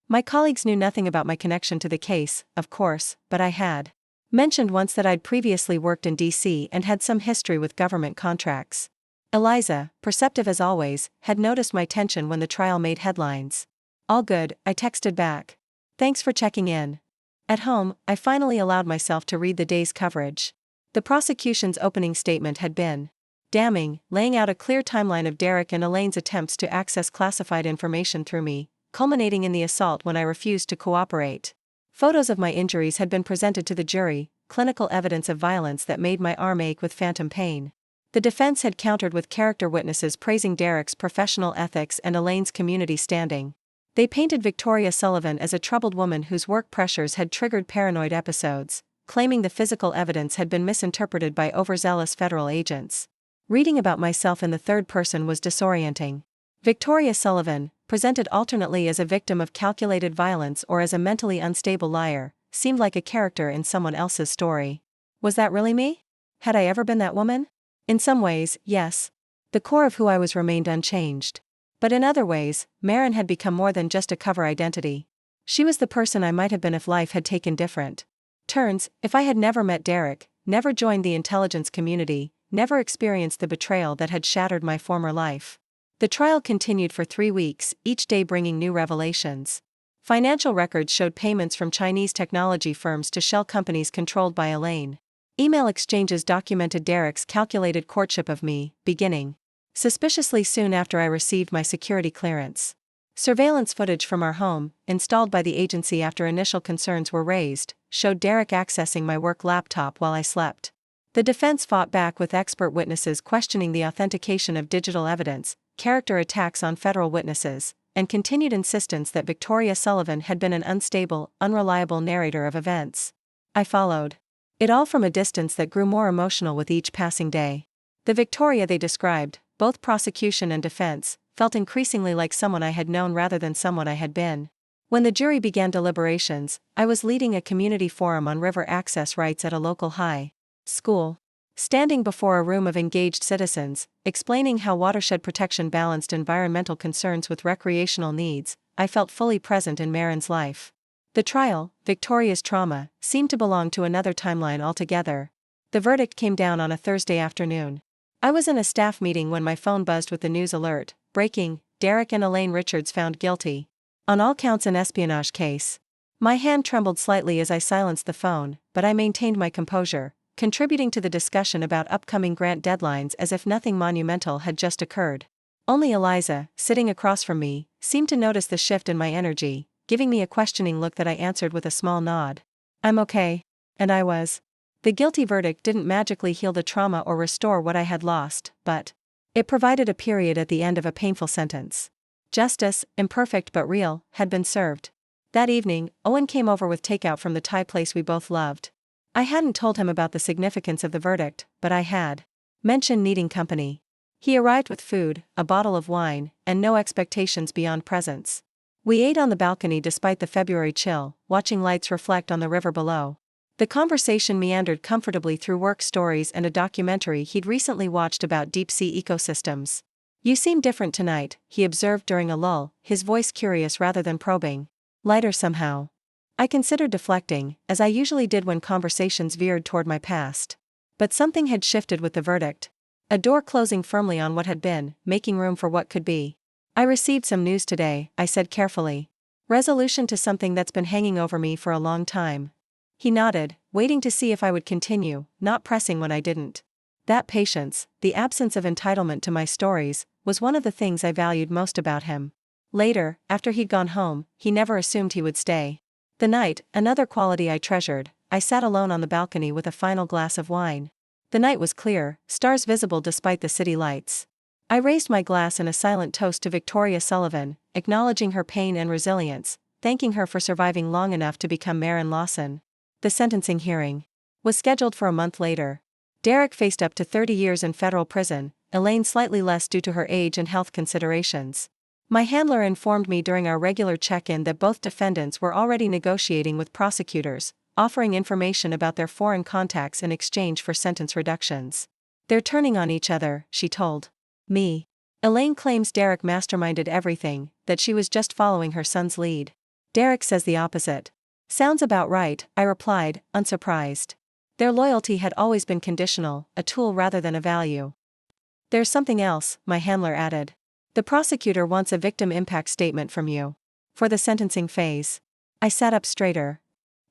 My colleagues knew nothing about my connection to the case, of course, but I had mentioned once that I'd previously worked in D.C. and had some history with government contracts. Eliza, perceptive as always, had noticed my tension when the trial made headlines. All good, I texted back. Thanks for checking in. At home, I finally allowed myself to read the day's coverage. The prosecution's opening statement had been damning, laying out a clear timeline of Derek and Elaine's attempts to access classified information through me, culminating in the assault when I refused to cooperate. Photos of my injuries had been presented to the jury, clinical evidence of violence that made my arm ache with phantom pain. The defense had countered with character witnesses praising Derek's professional ethics and Elaine's community standing. They painted Victoria Sullivan as a troubled woman whose work pressures had triggered paranoid episodes, claiming the physical evidence had been misinterpreted by overzealous federal agents. Reading about myself in the third person was disorienting. Victoria Sullivan, presented alternately as a victim of calculated violence or as a mentally unstable liar, seemed like a character in someone else's story. Was that really me? Had I ever been that woman? In some ways, yes. The core of who I was remained unchanged. But in other ways, Maren had become more than just a cover identity. She was the person I might have been if life had taken different turns, if I had never met Derek, never joined the intelligence community, never experienced the betrayal that had shattered my former life. The trial continued for 3 weeks, each day bringing new revelations. Financial records showed payments from Chinese technology firms to shell companies controlled by Elaine. Email exchanges documented Derek's calculated courtship of me, beginning suspiciously soon after I received my security clearance. Surveillance footage from our home, installed by the agency after initial concerns were raised, showed Derek accessing my work laptop while I slept. The defense fought back with expert witnesses questioning the authentication of digital evidence, character attacks on federal witnesses, and continued insistence that Victoria Sullivan had been an unstable, unreliable narrator of events. I followed it all from a distance that grew more emotional with each passing day. The Victoria they described, both prosecution and defense, felt increasingly like someone I had known rather than someone I had been. When the jury began deliberations, I was leading a community forum on river access rights at a local high school. Standing before a room of engaged citizens, explaining how watershed protection balanced environmental concerns with recreational needs, I felt fully present in Maren's life. The trial, Victoria's trauma, seemed to belong to another timeline altogether. The verdict came down on a Thursday afternoon. I was in a staff meeting when my phone buzzed with the news alert, breaking, Derek and Elaine Richards found guilty on all counts in espionage case. My hand trembled slightly as I silenced the phone, but I maintained my composure, contributing to the discussion about upcoming grant deadlines as if nothing monumental had just occurred. Only Eliza, sitting across from me, seemed to notice the shift in my energy, giving me a questioning look that I answered with a small nod. I'm okay. And I was. The guilty verdict didn't magically heal the trauma or restore what I had lost, but it provided a period at the end of a painful sentence. Justice, imperfect but real, had been served. That evening, Owen came over with takeout from the Thai place we both loved. I hadn't told him about the significance of the verdict, but I had mentioned needing company. He arrived with food, a bottle of wine, and no expectations beyond presence. We ate on the balcony despite the February chill, watching lights reflect on the river below. The conversation meandered comfortably through work stories and a documentary he'd recently watched about deep-sea ecosystems. You seem different tonight, he observed during a lull, his voice curious rather than probing. Lighter somehow. I considered deflecting, as I usually did when conversations veered toward my past. But something had shifted with the verdict. A door closing firmly on what had been, making room for what could be. I received some news today, I said carefully. Resolution to something that's been hanging over me for a long time. He nodded, waiting to see if I would continue, not pressing when I didn't. That patience, the absence of entitlement to my stories, was one of the things I valued most about him. Later, after he'd gone home, he never assumed he would stay. The night, another quality I treasured, I sat alone on the balcony with a final glass of wine. The night was clear, stars visible despite the city lights. I raised my glass in a silent toast to Victoria Sullivan, acknowledging her pain and resilience, thanking her for surviving long enough to become Maren Lawson. The sentencing hearing was scheduled for a month later. Derek faced up to 30 years in federal prison, Elaine slightly less due to her age and health considerations. My handler informed me during our regular check-in that both defendants were already negotiating with prosecutors, offering information about their foreign contacts in exchange for sentence reductions. They're turning on each other, she told me. Elaine claims Derek masterminded everything, that she was just following her son's lead. Derek says the opposite. Sounds about right, I replied, unsurprised. Their loyalty had always been conditional, a tool rather than a value. There's something else, my handler added. The prosecutor wants a victim impact statement from you. For the sentencing phase. I sat up straighter.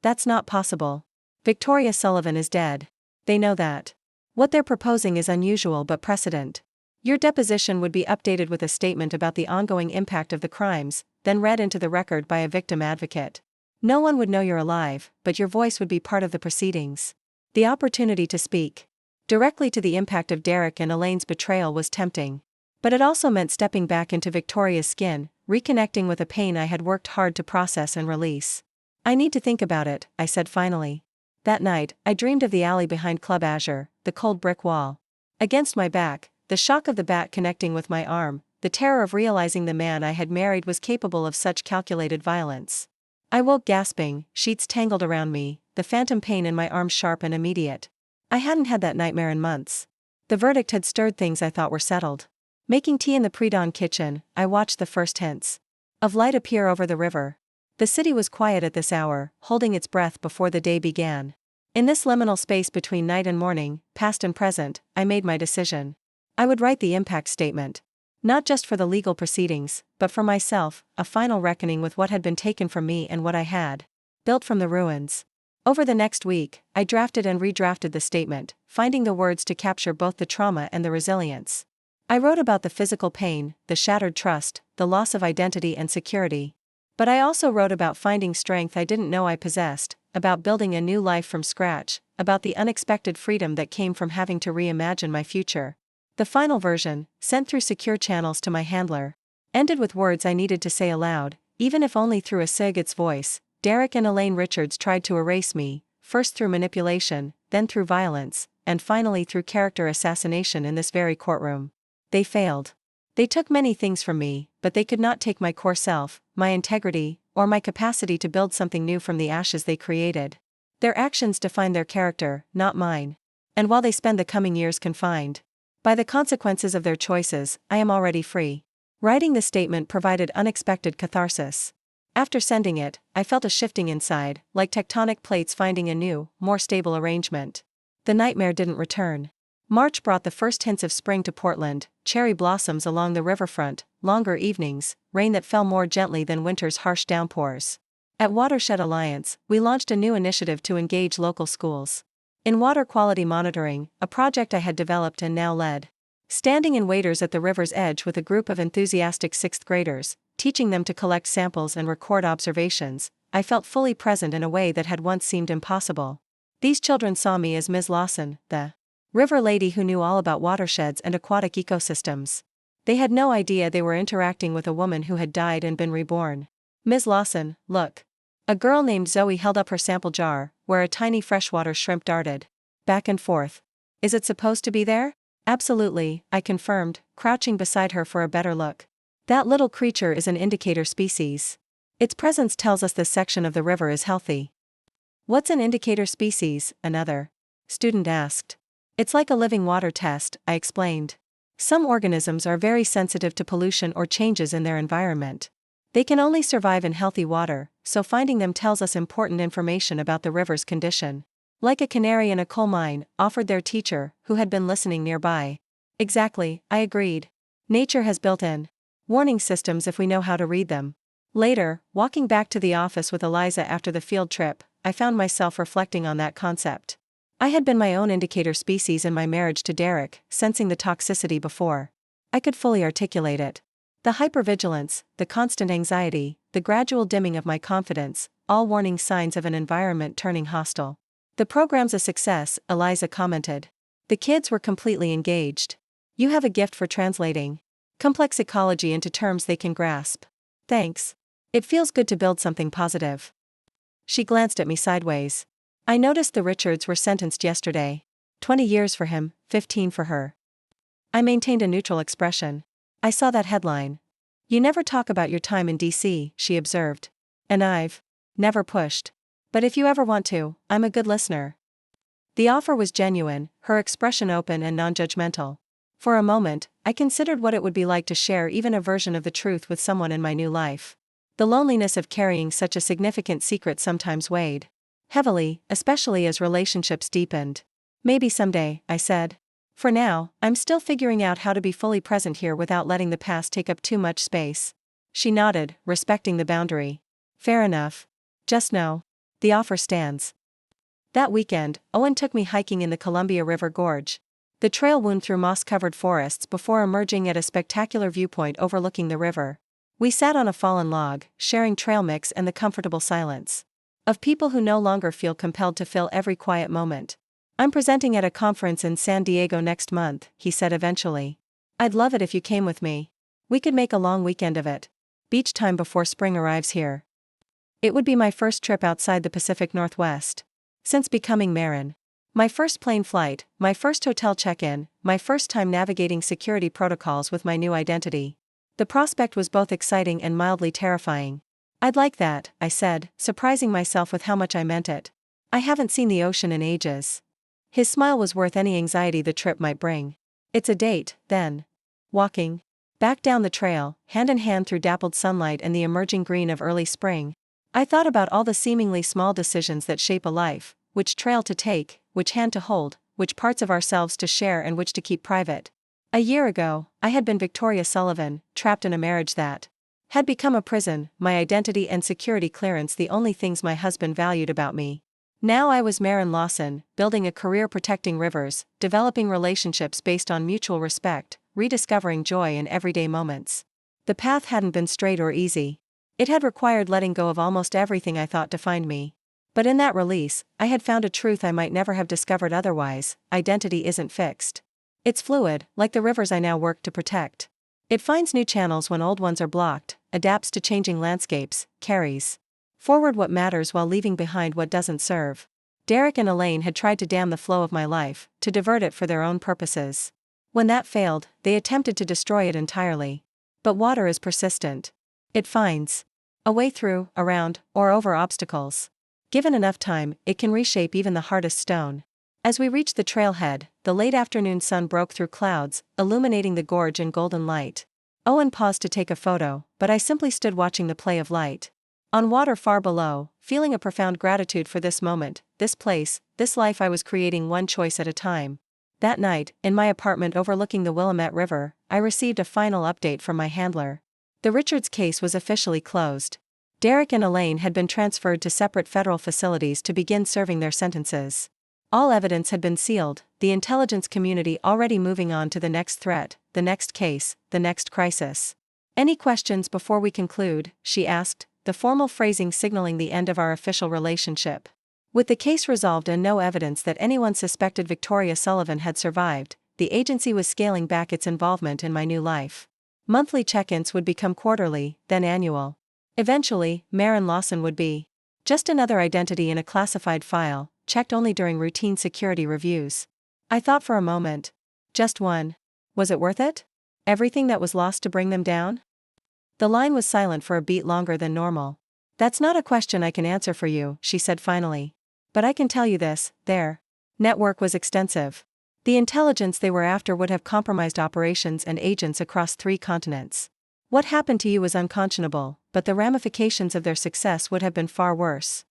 That's not possible. Victoria Sullivan is dead. They know that. What they're proposing is unusual but precedent. Your deposition would be updated with a statement about the ongoing impact of the crimes, then read into the record by a victim advocate. No one would know you're alive, but your voice would be part of the proceedings. The opportunity to speak directly to the impact of Derek and Elaine's betrayal was tempting. But it also meant stepping back into Victoria's skin, reconnecting with a pain I had worked hard to process and release. I need to think about it, I said finally. That night, I dreamed of the alley behind Club Azure, the cold brick wall. Against my back, the shock of the bat connecting with my arm, the terror of realizing the man I had married was capable of such calculated violence. I woke gasping, sheets tangled around me, the phantom pain in my arm sharp and immediate. I hadn't had that nightmare in months. The verdict had stirred things I thought were settled. Making tea in the pre-dawn kitchen, I watched the first hints of light appear over the river. The city was quiet at this hour, holding its breath before the day began. In this liminal space between night and morning, past and present, I made my decision. I would write the impact statement. Not just for the legal proceedings, but for myself, a final reckoning with what had been taken from me and what I had built from the ruins. Over the next week, I drafted and redrafted the statement, finding the words to capture both the trauma and the resilience. I wrote about the physical pain, the shattered trust, the loss of identity and security. But I also wrote about finding strength I didn't know I possessed, about building a new life from scratch, about the unexpected freedom that came from having to reimagine my future. The final version, sent through secure channels to my handler, ended with words I needed to say aloud, even if only through a surrogate's voice. Derek and Elaine Richards tried to erase me, first through manipulation, then through violence, and finally through character assassination in this very courtroom. They failed. They took many things from me, but they could not take my core self, my integrity, or my capacity to build something new from the ashes they created. Their actions define their character, not mine. And while they spend the coming years confined by the consequences of their choices, I am already free. Writing the statement provided unexpected catharsis. After sending it, I felt a shifting inside, like tectonic plates finding a new, more stable arrangement. The nightmare didn't return. March brought the first hints of spring to Portland, cherry blossoms along the riverfront, longer evenings, rain that fell more gently than winter's harsh downpours. At Watershed Alliance, we launched a new initiative to engage local schools in water quality monitoring, a project I had developed and now led. Standing in waders at the river's edge with a group of enthusiastic sixth graders, teaching them to collect samples and record observations, I felt fully present in a way that had once seemed impossible. These children saw me as Ms. Lawson, the river lady who knew all about watersheds and aquatic ecosystems. They had no idea they were interacting with a woman who had died and been reborn. Ms. Lawson, look. A girl named Zoe held up her sample jar, where a tiny freshwater shrimp darted back and forth. Is it supposed to be there? Absolutely, I confirmed, crouching beside her for a better look. That little creature is an indicator species. Its presence tells us this section of the river is healthy. What's an indicator species? Another student asked. It's like a living water test, I explained. Some organisms are very sensitive to pollution or changes in their environment. They can only survive in healthy water, so finding them tells us important information about the river's condition. Like a canary in a coal mine, offered their teacher, who had been listening nearby. Exactly, I agreed. Nature has built-in warning systems if we know how to read them. Later, walking back to the office with Eliza after the field trip, I found myself reflecting on that concept. I had been my own indicator species in my marriage to Derek, sensing the toxicity before I could fully articulate it. The hypervigilance, the constant anxiety, the gradual dimming of my confidence, all warning signs of an environment turning hostile. The program's a success, Eliza commented. The kids were completely engaged. You have a gift for translating complex ecology into terms they can grasp. Thanks. It feels good to build something positive. She glanced at me sideways. I noticed the Richards were sentenced yesterday. 20 years for him, 15 for her. I maintained a neutral expression. I saw that headline. You never talk about your time in D.C., she observed. And I've never pushed. But if you ever want to, I'm a good listener. The offer was genuine, her expression open and non-judgmental. For a moment, I considered what it would be like to share even a version of the truth with someone in my new life. The loneliness of carrying such a significant secret sometimes weighed heavily, especially as relationships deepened. Maybe someday, I said. For now, I'm still figuring out how to be fully present here without letting the past take up too much space. She nodded, respecting the boundary. Fair enough. Just know. The offer stands. That weekend, Owen took me hiking in the Columbia River Gorge. The trail wound through moss-covered forests before emerging at a spectacular viewpoint overlooking the river. We sat on a fallen log, sharing trail mix and the comfortable silence of people who no longer feel compelled to fill every quiet moment. I'm presenting at a conference in San Diego next month, he said eventually. I'd love it if you came with me. We could make a long weekend of it. Beach time before spring arrives here. It would be my first trip outside the Pacific Northwest since becoming Marin. My first plane flight, my first hotel check-in, my first time navigating security protocols with my new identity. The prospect was both exciting and mildly terrifying. I'd like that, I said, surprising myself with how much I meant it. I haven't seen the ocean in ages. His smile was worth any anxiety the trip might bring. It's a date, then. Walking back down the trail, hand in hand through dappled sunlight and the emerging green of early spring, I thought about all the seemingly small decisions that shape a life, which trail to take, which hand to hold, which parts of ourselves to share and which to keep private. A year ago, I had been Victoria Sullivan, trapped in a marriage that had become a prison, my identity and security clearance the only things my husband valued about me. Now I was Marin Lawson, building a career protecting rivers, developing relationships based on mutual respect, rediscovering joy in everyday moments. The path hadn't been straight or easy. It had required letting go of almost everything I thought defined me. But in that release, I had found a truth I might never have discovered otherwise: identity isn't fixed. It's fluid, like the rivers I now work to protect. It finds new channels when old ones are blocked, adapts to changing landscapes, carries forward what matters while leaving behind what doesn't serve. Derek and Elaine had tried to dam the flow of my life, to divert it for their own purposes. When that failed, they attempted to destroy it entirely. But water is persistent. It finds a way through, around, or over obstacles. Given enough time, it can reshape even the hardest stone. As we reached the trailhead, the late afternoon sun broke through clouds, illuminating the gorge in golden light. Owen paused to take a photo, but I simply stood watching the play of light on water far below, feeling a profound gratitude for this moment, this place, this life I was creating one choice at a time. That night, in my apartment overlooking the Willamette River, I received a final update from my handler. The Richards case was officially closed. Derek and Elaine had been transferred to separate federal facilities to begin serving their sentences. All evidence had been sealed, the intelligence community already moving on to the next threat, the next case, the next crisis. Any questions before we conclude? She asked, the formal phrasing signaling the end of our official relationship. With the case resolved and no evidence that anyone suspected Victoria Sullivan had survived, the agency was scaling back its involvement in my new life. Monthly check-ins would become quarterly, then annual. Eventually, Marin Lawson would be just another identity in a classified file, checked only during routine security reviews. I thought for a moment. Just one. Was it worth it? Everything that was lost to bring them down? The line was silent for a beat longer than normal. That's not a question I can answer for you, she said finally. But I can tell you this, their network was extensive. The intelligence they were after would have compromised operations and agents across 3 continents. What happened to you was unconscionable, but the ramifications of their success would have been far worse.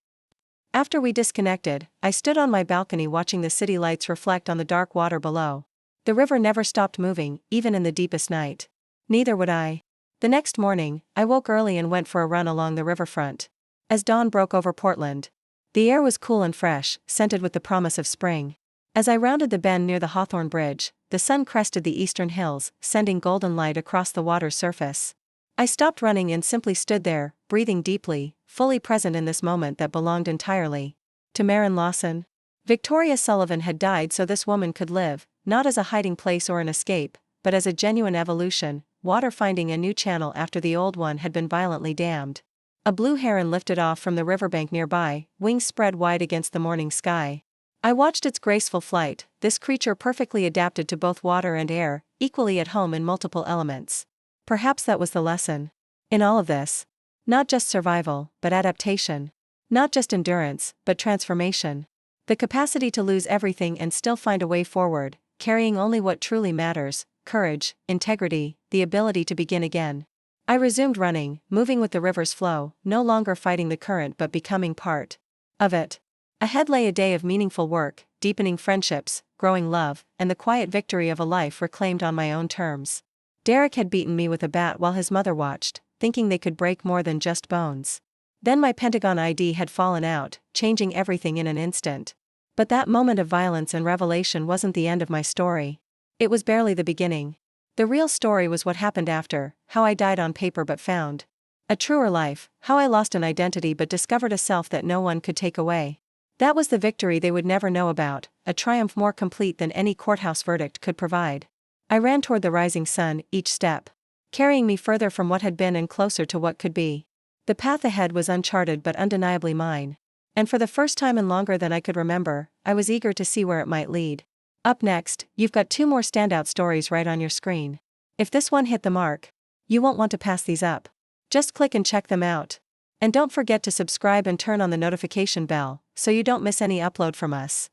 After we disconnected, I stood on my balcony watching the city lights reflect on the dark water below. The river never stopped moving, even in the deepest night. Neither would I. The next morning, I woke early and went for a run along the riverfront. As dawn broke over Portland, the air was cool and fresh, scented with the promise of spring. As I rounded the bend near the Hawthorne Bridge, the sun crested the eastern hills, sending golden light across the water's surface. I stopped running and simply stood there, breathing deeply, fully present in this moment that belonged entirely to Maren Lawson. Victoria Sullivan had died so this woman could live, not as a hiding place or an escape, but as a genuine evolution, water finding a new channel after the old one had been violently dammed. A blue heron lifted off from the riverbank nearby, wings spread wide against the morning sky. I watched its graceful flight, this creature perfectly adapted to both water and air, equally at home in multiple elements. Perhaps that was the lesson. In all of this. Not just survival, but adaptation. Not just endurance, but transformation. The capacity to lose everything and still find a way forward, carrying only what truly matters: courage, integrity, the ability to begin again. I resumed running, moving with the river's flow, no longer fighting the current but becoming part of it. Ahead lay a day of meaningful work, deepening friendships, growing love, and the quiet victory of a life reclaimed on my own terms. Derek had beaten me with a bat while his mother watched, thinking they could break more than just bones. Then my Pentagon ID had fallen out, changing everything in an instant. But that moment of violence and revelation wasn't the end of my story. It was barely the beginning. The real story was what happened after, how I died on paper but found a truer life, how I lost an identity but discovered a self that no one could take away. That was the victory they would never know about, a triumph more complete than any courthouse verdict could provide. I ran toward the rising sun, each step carrying me further from what had been and closer to what could be. The path ahead was uncharted but undeniably mine. And for the first time in longer than I could remember, I was eager to see where it might lead. Up next, you've got 2 more standout stories right on your screen. If this one hit the mark, you won't want to pass these up. Just click and check them out. And don't forget to subscribe and turn on the notification bell, so you don't miss any upload from us.